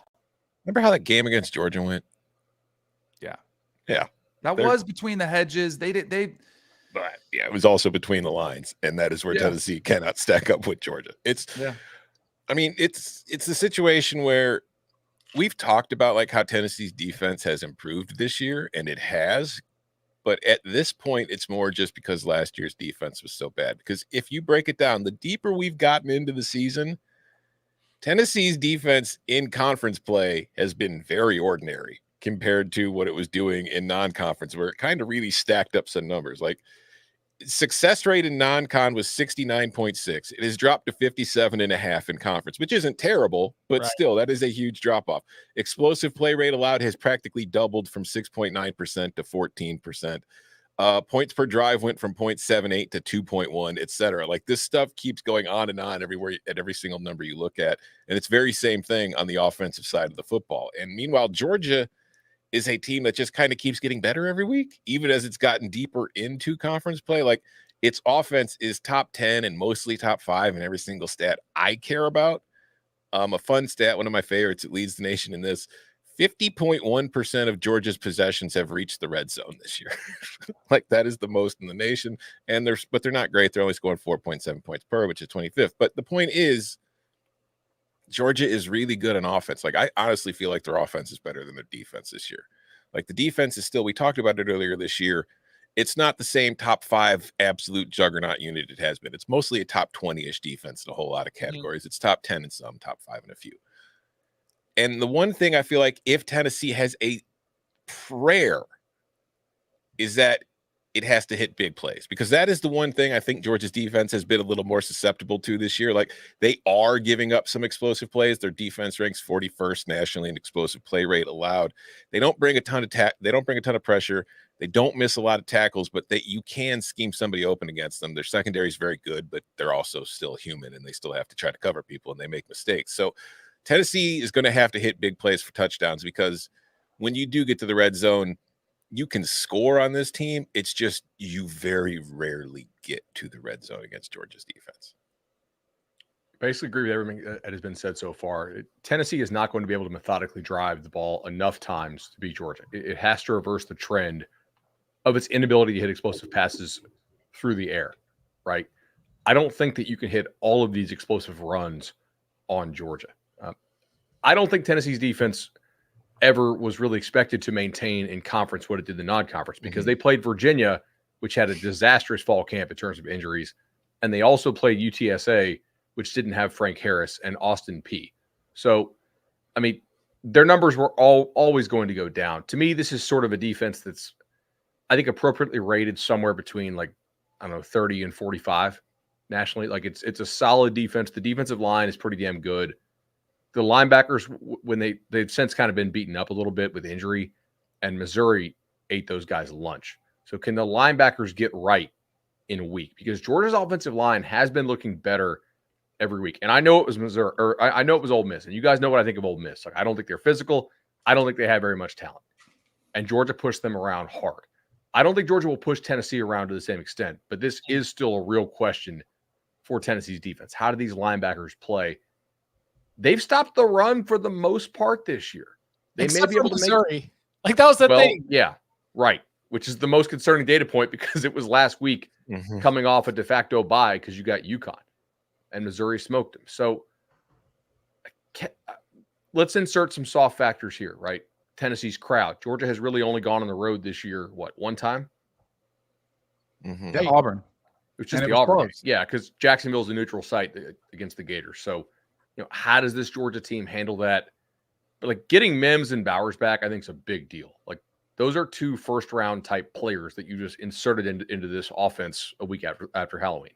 Remember how that game against Georgia went? Yeah. Yeah. That was between the hedges. But yeah, it was also between the lines. And that is where Tennessee cannot stack up with Georgia. I mean, it's the situation where we've talked about like how Tennessee's defense has improved this year, and it has. But at this point, it's more just because last year's defense was so bad. Because if you break it down, the deeper we've gotten into the season, Tennessee's defense in conference play has been very ordinary compared to what it was doing in non-conference, where it kind of really stacked up some numbers. Like, success rate in non-con was 69.6. It has dropped to 57.5 in conference, which isn't terrible, but still, that is a huge drop-off. Explosive play rate allowed has practically doubled from 6.9% to 14%. Points per drive went from 0.78 to 2.1, et cetera. Like, this stuff keeps going on and on everywhere at every single number you look at. And it's very same thing on the offensive side of the football. And meanwhile, Georgia is a team that just kind of keeps getting better every week, even as it's gotten deeper into conference play. Like, its offense is top 10 and mostly top 5 in every single stat I care about. A fun stat, one of my favorites, it leads the nation in this: 50.1% of Georgia's possessions have reached the red zone this year. Like, that is the most in the nation. And they're not great. They're only scoring 4.7 points per, which is 25th. But the point is, Georgia is really good on offense. Like, I honestly feel like their offense is better than their defense this year. Like, the defense is still, we talked about it earlier this year, it's not the same top 5 absolute juggernaut unit it has been. It's mostly a top 20-ish defense in a whole lot of categories. It's top 10 in some, top 5 in a few. And the one thing I feel like if Tennessee has a prayer is that it has to hit big plays, because that is the one thing I think Georgia's defense has been a little more susceptible to this year. Like, they are giving up some explosive plays. Their defense ranks 41st nationally in explosive play rate allowed. They don't bring a ton of pressure. They don't miss a lot of tackles, but you can scheme somebody open against them. Their secondary is very good, but they're also still human, and they still have to try to cover people, and they make mistakes. So Tennessee is going to have to hit big plays for touchdowns, because when you do get to the red zone, you can score on this team. It's just you very rarely get to the red zone against Georgia's defense. Basically agree with everything that has been said so far. Tennessee is not going to be able to methodically drive the ball enough times to beat Georgia. It has to reverse the trend of its inability to hit explosive passes through the air, right? I don't think that you can hit all of these explosive runs on Georgia. I don't think Tennessee's defense ever was really expected to maintain in conference what it did in the non-conference, because they played Virginia, which had a disastrous fall camp in terms of injuries, and they also played UTSA, which didn't have Frank Harris and Austin Peay. So, I mean, their numbers were always going to go down. To me, this is sort of a defense that's, I think, appropriately rated somewhere between, like, I don't know, 30 and 45 nationally. Like, it's a solid defense. The defensive line is pretty damn good. The linebackers, when they've since kind of been beaten up a little bit with injury, and Missouri ate those guys lunch. So can the linebackers get right in a week? Because Georgia's offensive line has been looking better every week. And I know it was Missouri, or I know it was Ole Miss. And you guys know what I think of Ole Miss. Like, I don't think they're physical. I don't think they have very much talent. And Georgia pushed them around hard. I don't think Georgia will push Tennessee around to the same extent, but this is still a real question for Tennessee's defense. How do these linebackers play? They've stopped the run for the most part this year. They Except may be able to Missouri. Like, that was the thing. Yeah, right. Which is the most concerning data point because it was last week coming off a de facto bye because you got UConn and Missouri smoked them. So let's insert some soft factors here, right? Tennessee's crowd. Georgia has really only gone on the road this year, one time? Yeah, Auburn. It's just the Auburn game. Yeah, because Jacksonville's a neutral site against the Gators. So, how does this Georgia team handle that? But like getting Mims and Bowers back, I think is a big deal. Like those are 2 first-round type players that you just inserted into this offense a week after Halloween.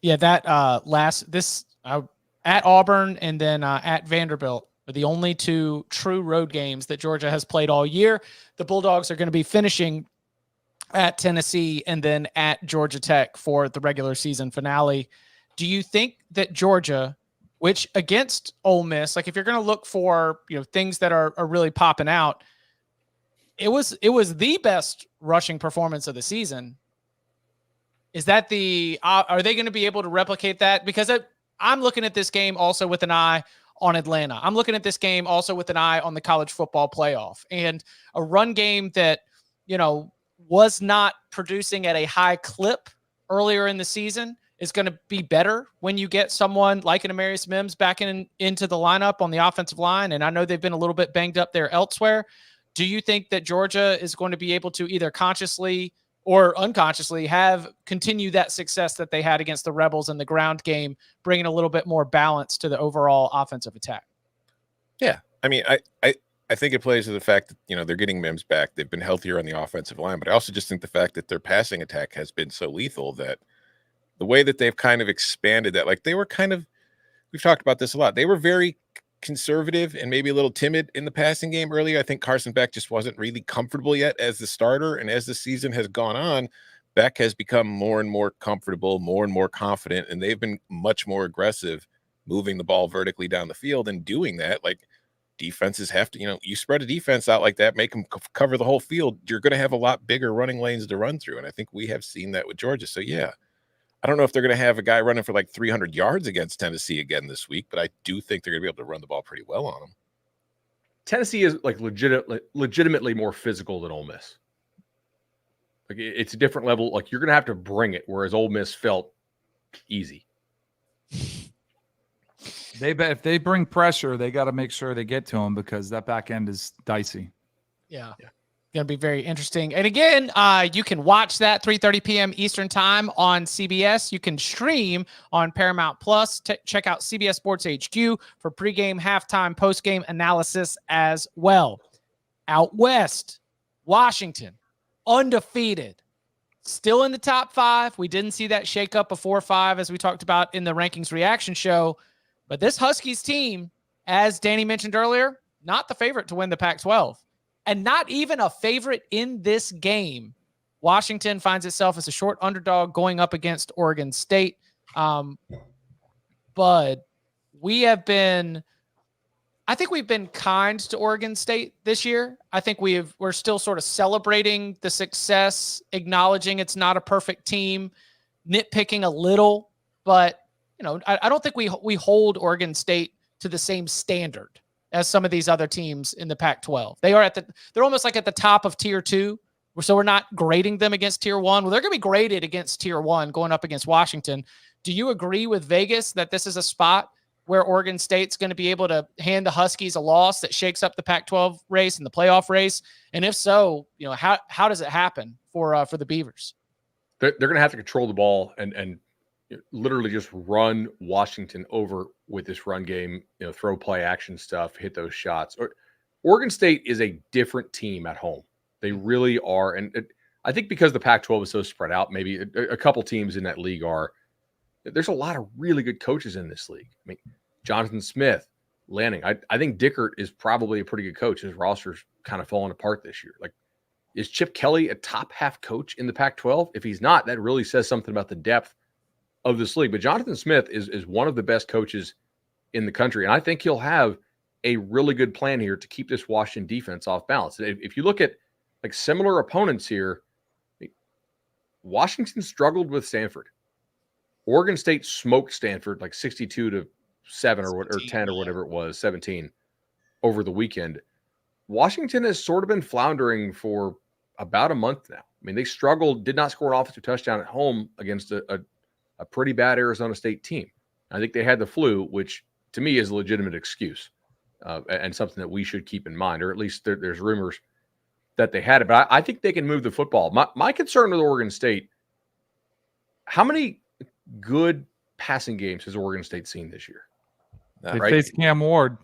Yeah, that at Auburn and then at Vanderbilt are the only 2 true road games that Georgia has played all year. The Bulldogs are going to be finishing at Tennessee and then at Georgia Tech for the regular season finale. Do you think that Georgia, which against Ole Miss, like if you're going to look for things that are really popping out, it was the best rushing performance of the season. Is that are they going to be able to replicate that? Because I'm looking at this game also with an eye on Atlanta. I'm looking at this game also with an eye on the college football playoff, and a run game that, was not producing at a high clip earlier in the season is going to be better when you get someone like an Amarius Mims back into the lineup on the offensive line. And I know they've been a little bit banged up there elsewhere. Do you think that Georgia is going to be able to either consciously or unconsciously continue that success that they had against the Rebels in the ground game, bringing a little bit more balance to the overall offensive attack? Yeah. I mean, I think it plays to the fact that, they're getting Mims back. They've been healthier on the offensive line, but I also just think the fact that their passing attack has been so lethal that the way that they've kind of expanded that, like they were we've talked about this a lot. They were very conservative and maybe a little timid in the passing game earlier. I think Carson Beck just wasn't really comfortable yet as the starter. And as the season has gone on, Beck has become more and more comfortable, more and more confident, and they've been much more aggressive moving the ball vertically down the field and doing that. Like, defenses have to, you spread a defense out like that, make them cover the whole field, you're going to have a lot bigger running lanes to run through. And I think we have seen that with Georgia. So, yeah, I don't know if they're going to have a guy running for like 300 yards against Tennessee again this week, but I do think they're going to be able to run the ball pretty well on them. Tennessee is like legitimately more physical than Ole Miss. Like it's a different level. Like you're going to have to bring it, whereas Ole Miss felt easy. If they bring pressure, they got to make sure they get to them because that back end is dicey. Yeah. Going to be very interesting. And again, you can watch that 3:30 p.m. Eastern time on CBS. You can stream on Paramount Plus. Check out CBS Sports HQ for pregame, halftime, postgame analysis as well. Out west, Washington, undefeated, still in the top 5. We didn't see that shakeup of 4 or 5 as we talked about in the rankings reaction show. But this Huskies team, as Danny mentioned earlier, not the favorite to win the Pac-12. And not even a favorite in this game. Washington finds itself as a short underdog going up against Oregon State. But I think we've been kind to Oregon State this year. I think we're still sort of celebrating the success, acknowledging it's not a perfect team, nitpicking a little, but I don't think we hold Oregon State to the same standard as some of these other teams in the Pac-12. They're almost like at the top of tier 2. So we're not grading them against tier 1. Well, they're going to be graded against tier 1 going up against Washington. Do you agree with Vegas that this is a spot where Oregon State's going to be able to hand the Huskies a loss that shakes up the Pac-12 race and the playoff race? And if so, how does it happen for the Beavers? They're going to have to control the ball and literally just run Washington over with this run game, throw play action stuff, hit those shots. Oregon State is a different team at home. They really are. And I think because the Pac-12 is so spread out, maybe a couple teams in that league there's a lot of really good coaches in this league. I mean, Jonathan Smith, landing. I think Dickert is probably a pretty good coach. His roster's kind of falling apart this year. Like, is Chip Kelly a top half coach in the Pac-12? If he's not, that really says something about the depth of this league. But Jonathan Smith is one of the best coaches in the country, and I think he'll have a really good plan here to keep this Washington defense off balance. If you look at like similar opponents here, Washington struggled with Stanford. Oregon State smoked Stanford like 62-7 or 10 or whatever it was, 17 over the weekend. Washington has sort of been floundering for about a month now. I mean, they struggled, did not score an offensive touchdown at home against a pretty bad Arizona State team. I think they had the flu, which to me is a legitimate excuse and something that we should keep in mind, or at least there's rumors that they had it. But I think they can move the football. My concern with Oregon State, how many good passing games has Oregon State seen this year? They faced Cam Ward.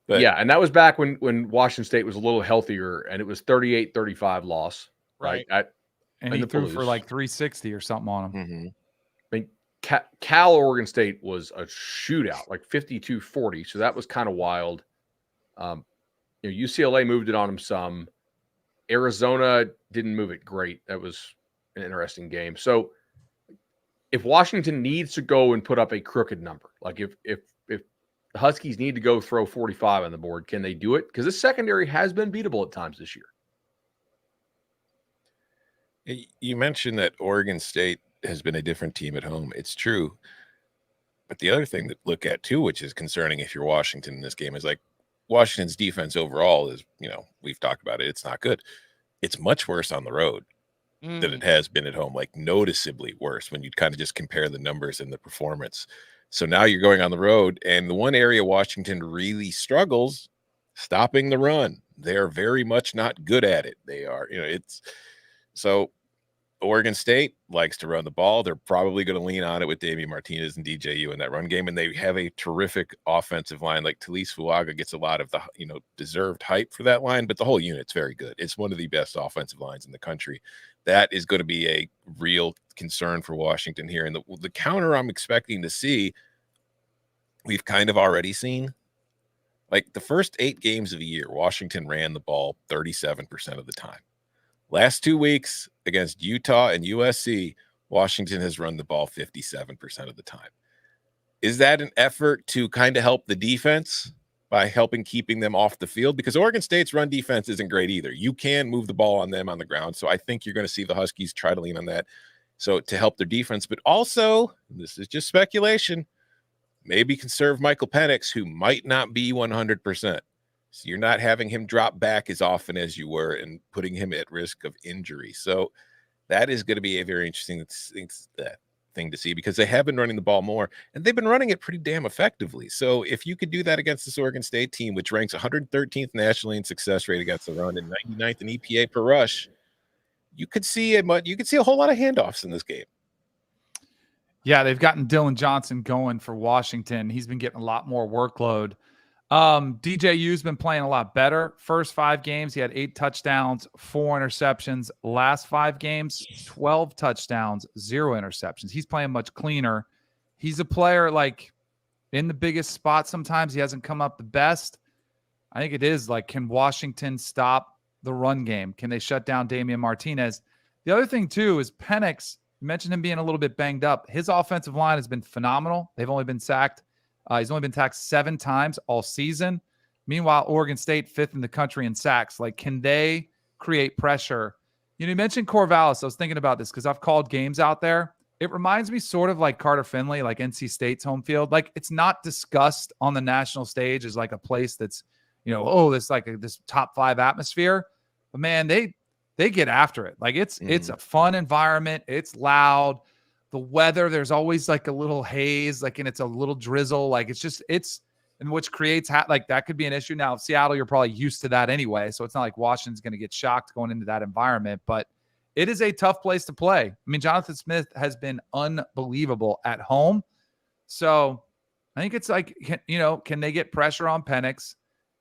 But, yeah, and that was back when Washington State was a little healthier, and it was 38-35 loss. Right. And he threw for like 360 or something on him. mm-hmm. I mean, Cal Oregon State was a shootout, like 52-40. So that was kind of wild. UCLA moved it on them some. Arizona didn't move it great. That was an interesting game. So if Washington needs to go and put up a crooked number, like if the Huskies need to go throw 45 on the board, can they do it? Because this secondary has been beatable at times this year. You mentioned that Oregon State has been a different team at home. It's true. But the other thing to look at, too, which is concerning if you're Washington in this game, is like Washington's defense overall is, we've talked about it. It's not good. It's much worse on the road than it has been at home, like noticeably worse when you kind of just compare the numbers and the performance. So now you're going on the road, and the one area Washington really struggles, stopping the run. They are very much not good at it. They are, so Oregon State likes to run the ball. They're probably going to lean on it with Damian Martinez and DJU in that run game, and they have a terrific offensive line. Like Talise Fuaga gets a lot of the deserved hype for that line, but the whole unit's very good. It's one of the best offensive lines in the country. That is going to be a real concern for Washington here. And the counter I'm expecting to see, we've kind of already seen. Like the first 8 games of the year, Washington ran the ball 37% of the time. Last 2 weeks against Utah and USC, Washington has run the ball 57% of the time. Is that an effort to kind of help the defense by helping keeping them off the field? Because Oregon State's run defense isn't great either. You can move the ball on them on the ground. So I think you're going to see the Huskies try to lean on that. So to help their defense, but also, this is just speculation, maybe conserve Michael Penix, who might not be 100%. So you're not having him drop back as often as you were and putting him at risk of injury. So that is going to be a very interesting thing to see, because they have been running the ball more, and they've been running it pretty damn effectively. So if you could do that against this Oregon State team, which ranks 113th nationally in success rate against the run and 99th in EPA per rush, you could see a whole lot of handoffs in this game. Yeah, they've gotten Dylan Johnson going for Washington. He's been getting a lot more workload. DJU's been playing a lot better. First 5 games, he had 8 touchdowns, 4 interceptions. Last 5 games, 12 touchdowns, 0 interceptions. He's playing much cleaner. He's a player like in the biggest spot. Sometimes he hasn't come up the best. I think it is like, can Washington stop the run game? Can they shut down Damian Martinez? The other thing too is Penix. You mentioned him being a little bit banged up. His offensive line has been phenomenal. They've only been sacked. He's only been sacked 7 times all season. Meanwhile, Oregon State 5th in the country in sacks. Like, can they create pressure? You mentioned Corvallis. I was thinking about this because I've called games out there. It reminds me sort of like Carter Finley, like NC State's home field. Like, it's not discussed on the national stage as like a place that's, this like this top 5 atmosphere. But man, they get after it. Like it's a fun environment. It's loud. The weather, there's always like a little haze, like, and it's a little drizzle. Like and which creates like that could be an issue. Now, Seattle, you're probably used to that anyway. So it's not like Washington's going to get shocked going into that environment, but it is a tough place to play. I mean, Jonathan Smith has been unbelievable at home. So I think it's like, can they get pressure on Penix,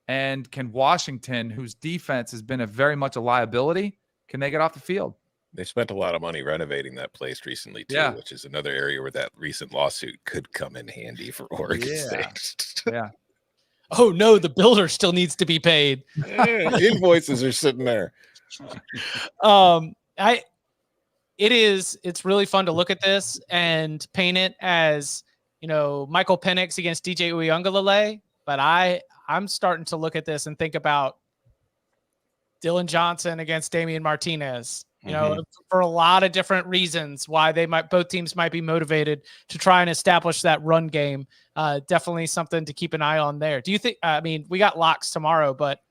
and can Washington, whose defense has been very much a liability, can they get off the field? They spent a lot of money renovating that place recently, too, which is another area where that recent lawsuit could come in handy for Oregon State. Yeah. oh no, the builder still needs to be paid. Invoices are sitting there. It's really fun to look at this and paint it as, Michael Penix against DJ Uiagalelei, but I'm starting to look at this and think about Dylan Johnson against Damian Martinez, for a lot of different reasons why both teams might be motivated to try and establish that run game. Definitely something to keep an eye on there. Do you think, we got locks tomorrow, but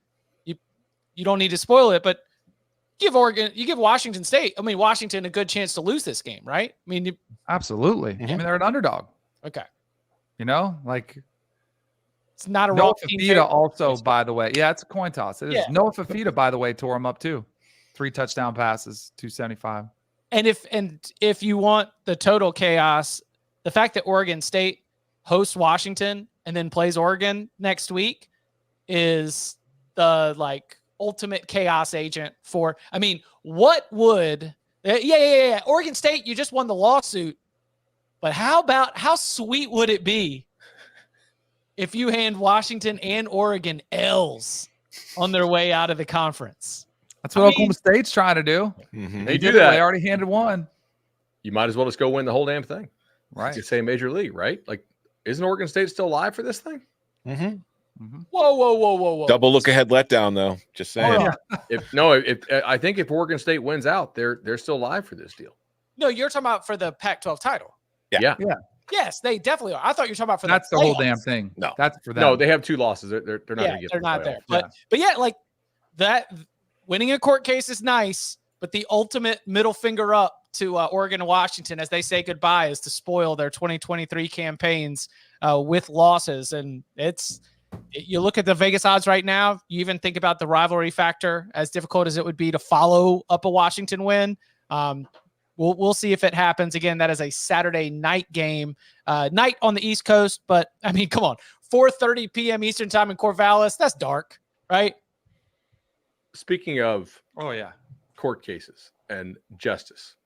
you don't need to spoil it, but you give Washington a good chance to lose this game, right? Absolutely. They're an underdog. Okay. It's not a Noah wrong team. Fafita also, by the way. Yeah, it's a coin toss. It is. Yeah. Noah Fafita, by the way, tore him up too. 3 touchdown passes, 275. And if you want the total chaos, the fact that Oregon State hosts Washington and then plays Oregon next week is the ultimate chaos agent for, what would, yeah. Oregon State, you just won the lawsuit, but how sweet would it be if you hand Washington and Oregon L's on their way out of the conference? That's what Oklahoma State's trying to do. They do that. They already handed one. You might as well just go win the whole damn thing. Right. You say Major League, right? Isn't Oregon State still live for this thing? Whoa. Double look ahead letdown, though. Just saying. I think if Oregon State wins out, they're still live for this deal. No, you're talking about for the Pac-12 title. Yeah. Yes, they definitely are. I thought you were talking about for that's the whole damn thing. No, that's for them. No, they have 2 losses. They're not going to get. They're not there. But That winning a court case is nice, but the ultimate middle finger up to Oregon and Washington as they say goodbye is to spoil their 2023 campaigns with losses. And you look at the Vegas odds right now, you even think about the rivalry factor, as difficult as it would be to follow up a Washington win. We'll see if it happens. Again, that is a Saturday night game, night on the East Coast. But come on, 4:30 p.m. Eastern time in Corvallis. That's dark, right? Speaking of court cases and justice,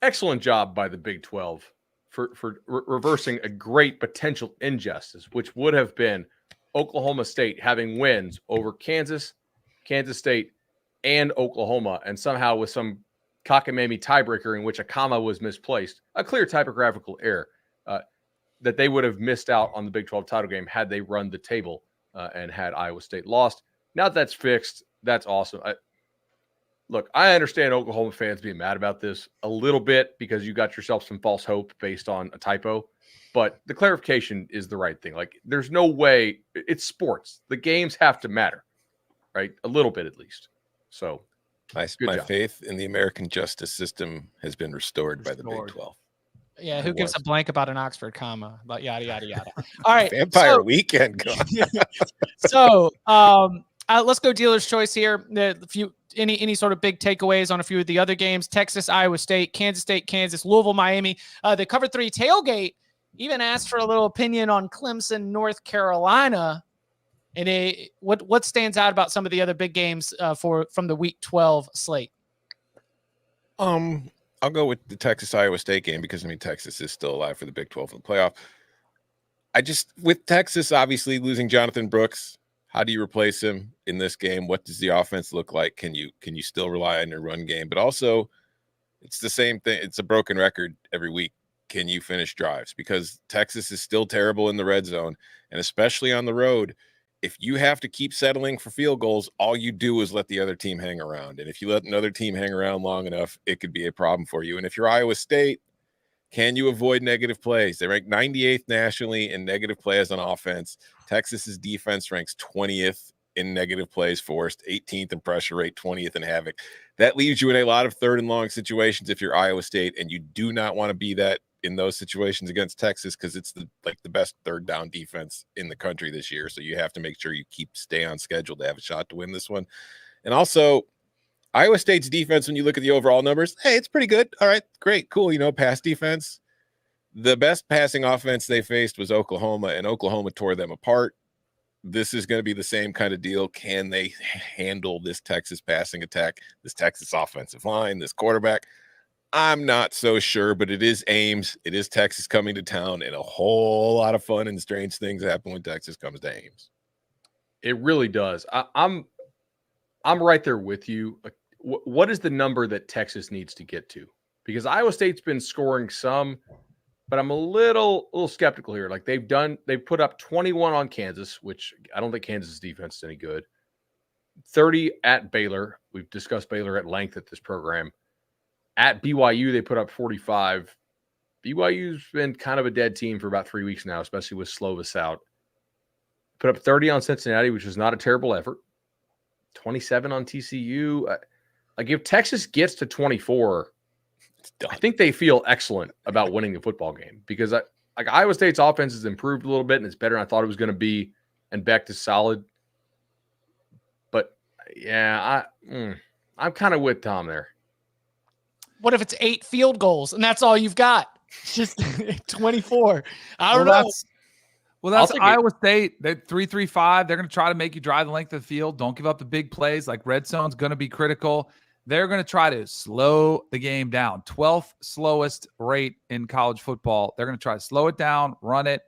excellent job by the Big 12 for reversing a great potential injustice, which would have been Oklahoma State having wins over Kansas State, and Oklahoma, and somehow with some cockamamie tiebreaker in which a comma was misplaced, a clear typographical error, that they would have missed out on the Big 12 title game had they run the table and had Iowa State lost. Now that that's fixed, that's awesome. I understand Oklahoma fans being mad about this a little bit because you got yourself some false hope based on a typo, but the clarification is the right thing. There's no way. It's sports. The games have to matter, right? A little bit at least. So my faith in the American justice system has been restored by the Big 12. Yeah, who gives a blank about an Oxford comma? But yada yada yada. All right, Vampire Weekend. So let's go dealer's choice here. Any sort of big takeaways on a few of the other games: Texas, Iowa State, Kansas, Louisville, Miami. The Cover 3 tailgate even asked for a little opinion on Clemson-North Carolina. And what stands out about some of the other big games from the Week 12 slate? I'll go with the Texas-Iowa State game because, Texas is still alive for the Big 12 in the playoff. With Texas, obviously losing Jonathan Brooks, how do you replace him in this game? What does the offense look like? Can you still rely on your run game? But also, it's the same thing. It's a broken record every week. Can you finish drives? Because Texas is still terrible in the red zone, and especially on the road. If you have to keep settling for field goals, all you do is let the other team hang around. And if you let another team hang around long enough, it could be a problem for you. And if you're Iowa State, can you avoid negative plays? They rank 98th nationally in negative plays on offense. Texas's defense ranks 20th in negative plays forced, 18th in pressure rate, 20th in havoc. That leaves you in a lot of third and long situations if you're Iowa State, and you do not want to be that in those situations against Texas because it's the best third down defense in the country this year. So you have to make sure you stay on schedule to have a shot to win this one. And also Iowa State's defense, when you look at the overall numbers, hey, it's pretty good. All right, great, cool. Pass defense. The best passing offense they faced was Oklahoma, and Oklahoma tore them apart. This is going to be the same kind of deal. Can they handle this Texas passing attack, this Texas offensive line, this quarterback? I'm not so sure, but it is Ames. It is Texas coming to town, and a whole lot of fun and strange things happen when Texas comes to Ames. It really does. I'm right there with you. What is the number that Texas needs to get to? Because Iowa State's been scoring some, but I'm a little skeptical here. Like they've put up 21 on Kansas, which I don't think Kansas' defense is any good. 30 at Baylor. We've discussed Baylor at length at this program. At BYU, they put up 45. BYU's been kind of a dead team for about 3 weeks now, especially with Slovis out. Put up 30 on Cincinnati, which is not a terrible effort. 27 on TCU. Like if Texas gets to 24, I think they feel excellent about winning the football game because Iowa State's offense has improved a little bit and it's better than I thought it was going to be. And Beck is solid. But yeah, I'm kind of with Tom there. What if it's 8 field goals and that's all you've got? It's just 24. I don't know. That's Iowa State. They're 3-3-5. They're going to try to make you drive the length of the field. Don't give up the big plays. Like red zone's going to be critical. They're going to try to slow the game down. 12th slowest rate in college football. They're going to try to slow it down, run it,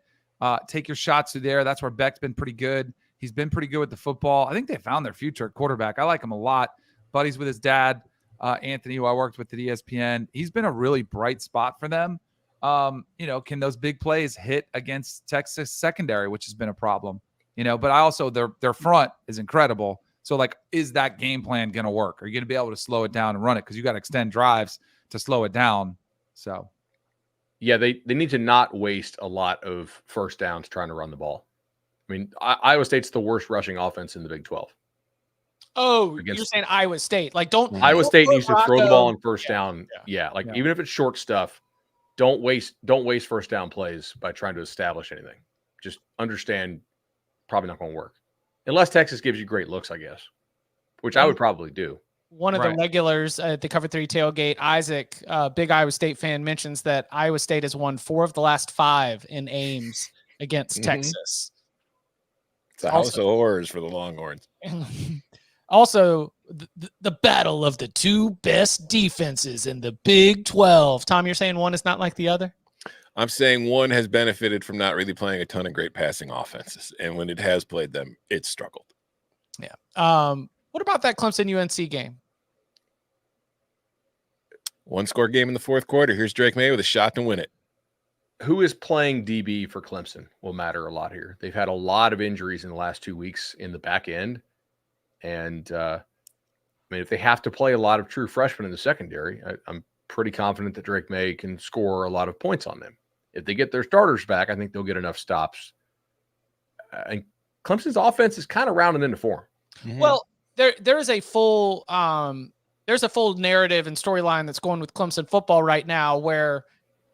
take your shots through there. That's where Beck's been pretty good. He's been pretty good with the football. I think they found their future at quarterback. I like him a lot. Buddies with his dad. Anthony, who I worked with at ESPN, he's been a really bright spot for them. Can those big plays hit against Texas secondary, which has been a problem, but I also, their front is incredible. So like, is that game plan going to work? Are you going to be able to slow it down and run it? Cause you got to extend drives to slow it down. So yeah, they need to not waste a lot of first downs trying to run the ball. I mean, Iowa State's the worst rushing offense in the Big 12. Oh, you're saying Iowa State. Like, Iowa State needs to throw the ball on first down. Yeah. Even if it's short stuff, don't waste first down plays by trying to establish anything. Just understand, probably not going to work. Unless Texas gives you great looks, I guess, which I would probably do. One of the regulars at the Cover 3 tailgate, Isaac, big Iowa State fan, mentions that Iowa State has won 4 of the last 5 in Ames against Texas. It's a house of horrors for the Longhorns. Also, the battle of the 2 best defenses in the Big 12. Tom, you're saying one is not like the other? I'm saying one has benefited from not really playing a ton of great passing offenses. And when it has played them, it's struggled. Yeah. What about that Clemson-UNC game? 1-score game in the fourth quarter. Here's Drake May with a shot to win it. Who is playing DB for Clemson will matter a lot here. They've had a lot of injuries in the last 2 weeks in the back end. And, if they have to play a lot of true freshmen in the secondary, I'm pretty confident that Drake May can score a lot of points on them. If they get their starters back, I think they'll get enough stops. And Clemson's offense is kind of rounding into form. Mm-hmm. Well, there is a full there's a full narrative and storyline that's going with Clemson football right now, where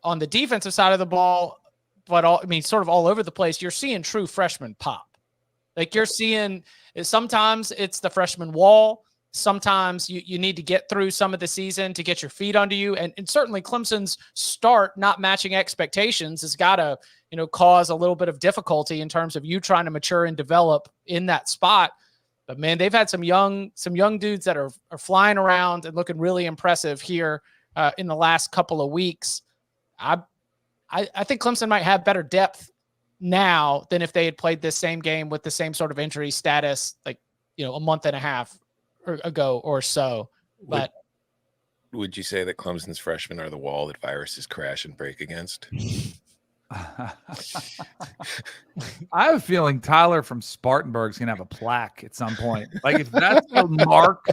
on the defensive side of the ball, but sort of all over the place, you're seeing true freshmen pop. Like you're seeing, sometimes it's the freshman wall. Sometimes you need to get through some of the season to get your feet under you. And certainly Clemson's start not matching expectations has got to, cause a little bit of difficulty in terms of you trying to mature and develop in that spot. But man, they've had some young dudes that are flying around and looking really impressive here in the last couple of weeks. I think Clemson might have better depth now than if they had played this same game with the same sort of injury status, like, a month and a half ago or so. But would you say that Clemson's freshmen are the wall that viruses crash and break against? I have a feeling Tyler from Spartanburg's going to have a plaque at some point. Like if that's the mark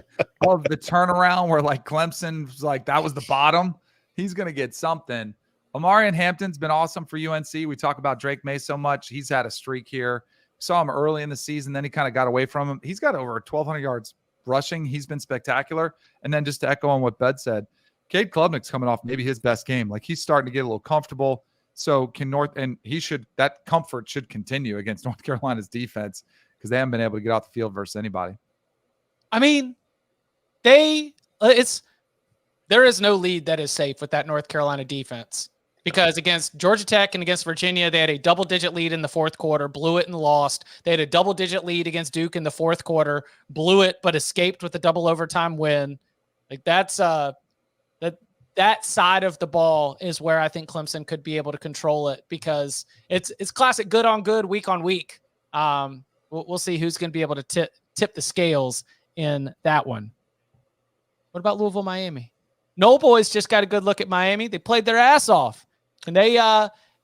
of the turnaround where like Clemson's like, that was the bottom, he's going to get something. Omarion Hampton's been awesome for UNC. We talk about Drake May so much. He's had a streak here. Saw him early in the season. Then he kind of got away from him. He's got over 1,200 yards rushing. He's been spectacular. And then just to echo on what Bud said, Cade Klubnik's coming off maybe his best game. Like he's starting to get a little comfortable. So that comfort should continue against North Carolina's defense because they haven't been able to get off the field versus anybody. There is no lead that is safe with that North Carolina defense. Because against Georgia Tech and against Virginia, they had a double-digit lead in the fourth quarter, blew it and lost. They had a double-digit lead against Duke in the fourth quarter, blew it but escaped with a double overtime win. Like that's that side of the ball is where I think Clemson could be able to control it, because it's classic good on good, week on week. We'll see who's going to be able to tip the scales in that one. What about Louisville, Miami? Noel boys just got a good look at Miami. They played their ass off. Can they,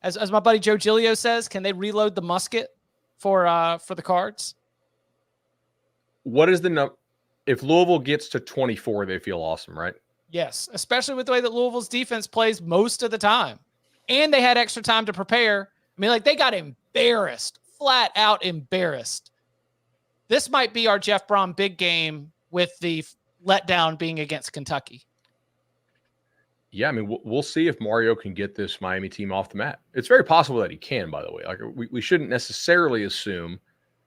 as my buddy Joe Giglio says, can they reload the musket for the Cards? What is the number? If Louisville gets to 24, they feel awesome, right? Yes, especially with the way that Louisville's defense plays most of the time. And they had extra time to prepare. I mean, like, they got embarrassed, flat out embarrassed. This might be our Jeff Brom big game, with the letdown being against Kentucky. Yeah, I mean, we'll see if Mario can get this Miami team off the mat. It's very possible that he can, by the way. Like, we shouldn't necessarily assume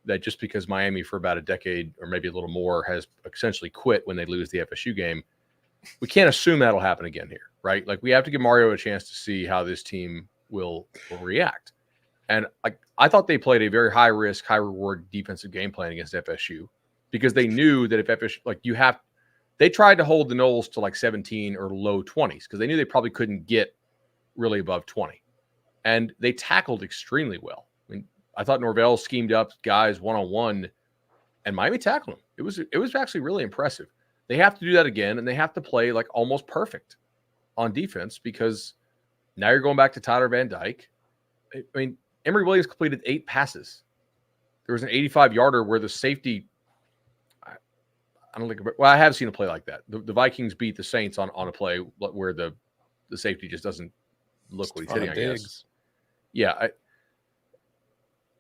that just because Miami for about a decade or maybe a little more has essentially quit when they lose the FSU game, we can't assume that'll happen again here, right? Like, we have to give Mario a chance to see how this team will react. And I thought they played a very high risk, high reward defensive game plan against FSU, because they knew that if FSU, they tried to hold the Noles to like 17 or low 20s because they knew they probably couldn't get really above 20. And they tackled extremely well. I mean, I thought Norvell schemed up guys one-on-one, and Miami tackled them. It was actually really impressive. They have to do that again, and they have to play like almost perfect on defense, because now you're going back to Tyler Van Dyke. I mean, Emory Williams completed 8 passes. There was an 85-yarder where the safety, I don't think, well, I have seen a play like that. The Vikings beat the Saints on a play where the safety just doesn't look what he's hitting, I guess. Yeah.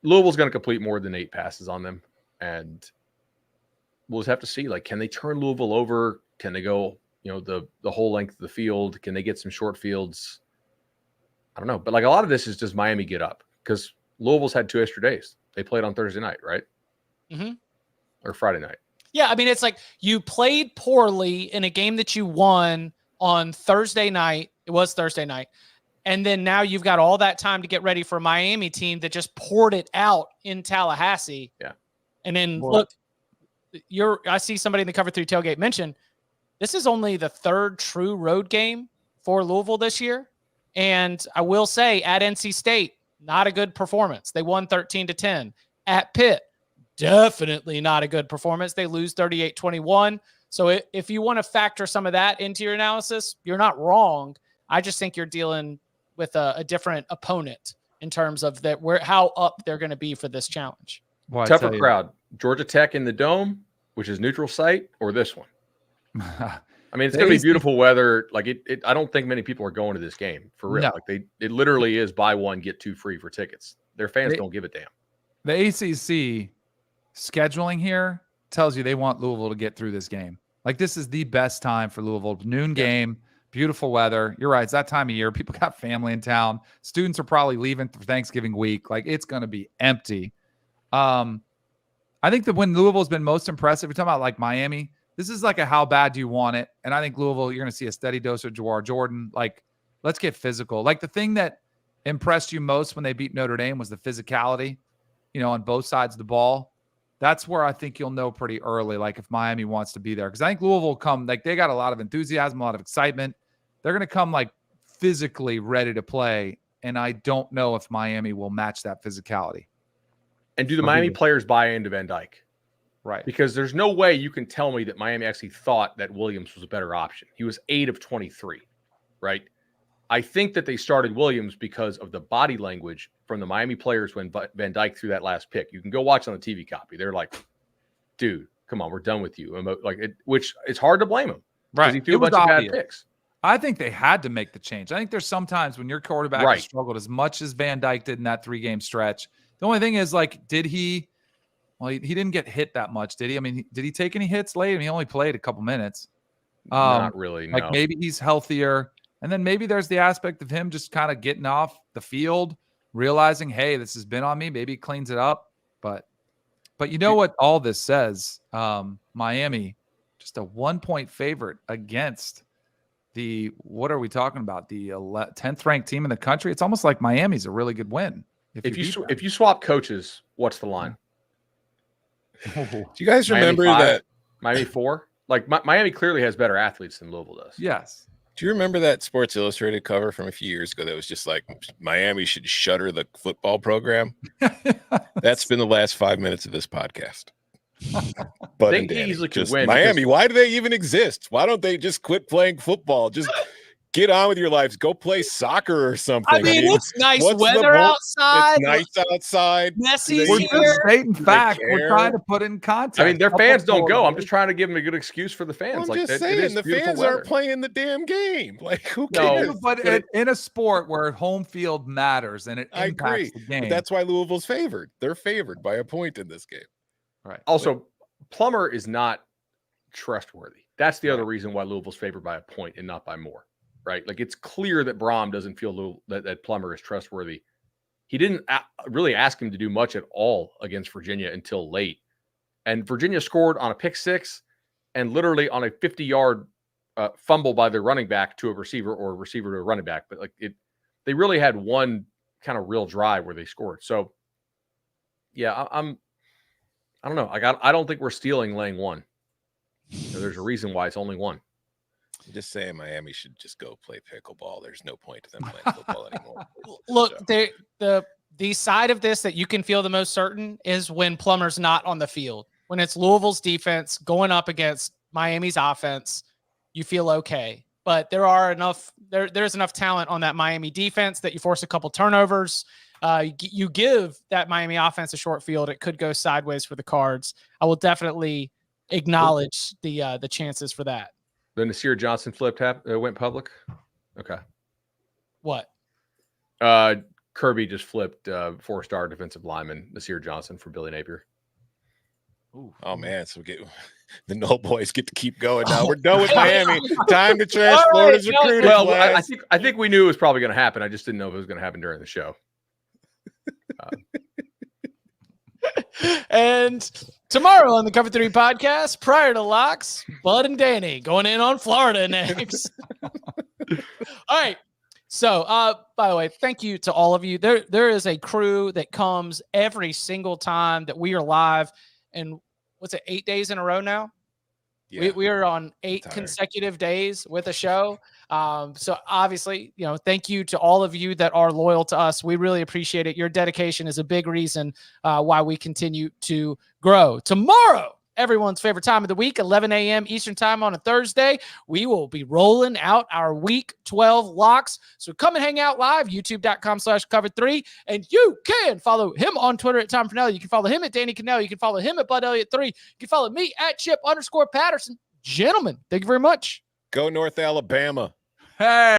Louisville's going to complete more than 8 passes on them, and we'll just have to see, like, can they turn Louisville over? Can they go, the whole length of the field? Can they get some short fields? I don't know. But like, a lot of this is just Miami get up, because Louisville's had 2 extra days. They played on Thursday night, right? Mm-hmm. Or Friday night. Yeah, I mean, it's like you played poorly in a game that you won on Thursday night. It was Thursday night. And then now you've got all that time to get ready for a Miami team that just poured it out in Tallahassee. Yeah. And then look, I see somebody in the Cover 3 tailgate mention, this is only the 3rd true road game for Louisville this year. And I will say, at NC State, not a good performance. They won 13-10. At Pitt, definitely not a good performance. They lose 38-21. So if you want to factor some of that into your analysis, you're not wrong. I just think you're dealing with a different opponent in terms of how up they're going to be for this challenge. Well, tougher crowd. Georgia Tech in the Dome, which is neutral site, or this one? I mean, it's going to be beautiful weather. Like, I don't think many people are going to this game for real. No. Like, it literally is buy one, get 2 free for tickets. Their fans don't give a damn. The ACC scheduling here tells you they want Louisville to get through this game. Like, this is the best time for Louisville. Noon game, beautiful weather. You're right. It's that time of year. People got family in town. Students are probably leaving for Thanksgiving week. Like, it's going to be empty. I think that when Louisville's been most impressive, you're talking about like Miami, this is like a how bad do you want it? And I think Louisville, you're going to see a steady dose of Jawar Jordan. Like, let's get physical. Like, the thing that impressed you most when they beat Notre Dame was the physicality, on both sides of the ball. That's where I think you'll know pretty early, like, if Miami wants to be there. Because I think Louisville will come, like, they got a lot of enthusiasm, a lot of excitement. They're going to come, like, physically ready to play. And I don't know if Miami will match that physicality. And do the Miami players buy into Van Dyke? Right. Because there's no way you can tell me that Miami actually thought that Williams was a better option. He was 8 of 23, right? I think that they started Williams because of the body language from the Miami players when Van Dyke threw that last pick. You can go watch on the TV copy. They're like, dude, come on, we're done with you. Which it's hard to blame him. Right. He threw a bunch of bad picks. I think they had to make the change. I think there's sometimes when your quarterback has struggled as much as Van Dyke did in that 3-game stretch. The only thing is, like, did he – well, he didn't get hit that much, did he? I mean, did he take any hits late? I mean, he only played a couple minutes. Not really, no. Like, maybe he's healthier. And then maybe there's the aspect of him just kind of getting off the field, realizing, hey, this has been on me. Maybe he cleans it up. But you know what all this says? Miami, just a 1-point favorite against the – what are we talking about? The 10th ranked team in the country? It's almost like Miami's a really good win. If you swap coaches, what's the line? Do you guys remember that Miami 4? Like, Miami clearly has better athletes than Louisville does. Yes. Do you remember that Sports Illustrated cover from a few years ago that was just like Miami should shutter the football program? That's been the last 5 minutes of this podcast. But They easily could win. Miami, why do they even exist? Why don't they just quit playing football? Just get on with your lives. Go play soccer or something. I mean, it's nice what's the weather point? outside. It's nice outside. Messi's We're here. just stating they fact. care? We're trying to put in context. I mean, their fans don't go. I'm just trying to give them a good excuse for the fans. I'm just saying, the fans aren't playing the damn game. Like, who cares? No, but in a sport where home field matters and it impacts the game. But that's why Louisville's favored. They're favored by a point in this game. Right. Also, Plummer is not trustworthy. That's the other reason why Louisville's favored by a point and not by more. Right? Like, it's clear that Braum doesn't feel that Plummer is trustworthy. He didn't really ask him to do much at all against Virginia until late. And Virginia scored on a pick six and literally on a 50-yard fumble by their running back to a receiver or a receiver to a running back. But they really had one kind of real drive where they scored. So, yeah, I don't know. I don't think we're stealing laying one. There's a reason why it's only one. I'm just saying Miami should just go play pickleball. There's no point to them playing football anymore. Look, the side of this that you can feel the most certain is when Plummer's not on the field. When it's Louisville's defense going up against Miami's offense, you feel okay. But there's enough talent on that Miami defense that you force a couple turnovers. You give that Miami offense a short field, it could go sideways for the Cards. I will definitely acknowledge the chances for that. The Nasir Johnson went public. Okay. What? Kirby just flipped 4-star defensive lineman Nasir Johnson for Billy Napier. Ooh. Oh man, so the Null boys get to keep going now. We're done with Miami. Time to trash Florida's recruiting. Well, I think we knew it was probably going to happen. I just didn't know if it was going to happen during the show. And tomorrow on the Cover 3 podcast, prior to locks, Bud and Danny going in on Florida next. All right. So, by the way, thank you to all of you. There is a crew that comes every single time that we are live. And what's it, 8 days in a row now? Yeah. We are on 8 consecutive days with a show. So obviously, thank you to all of you that are loyal to us. We really appreciate it. Your dedication is a big reason why we continue to grow. Tomorrow, everyone's favorite time of the week, 11 a.m. Eastern time on a Thursday, we will be rolling out our Week 12 locks. So come and hang out live, youtube.com/cover3. And you can follow him on Twitter at Tom Fernelli. You can follow him at Danny Cannell. You can follow him at Bud Elliott 3. You can follow me at Chip_Patterson. Gentlemen, thank you very much. Go North Alabama. Hey.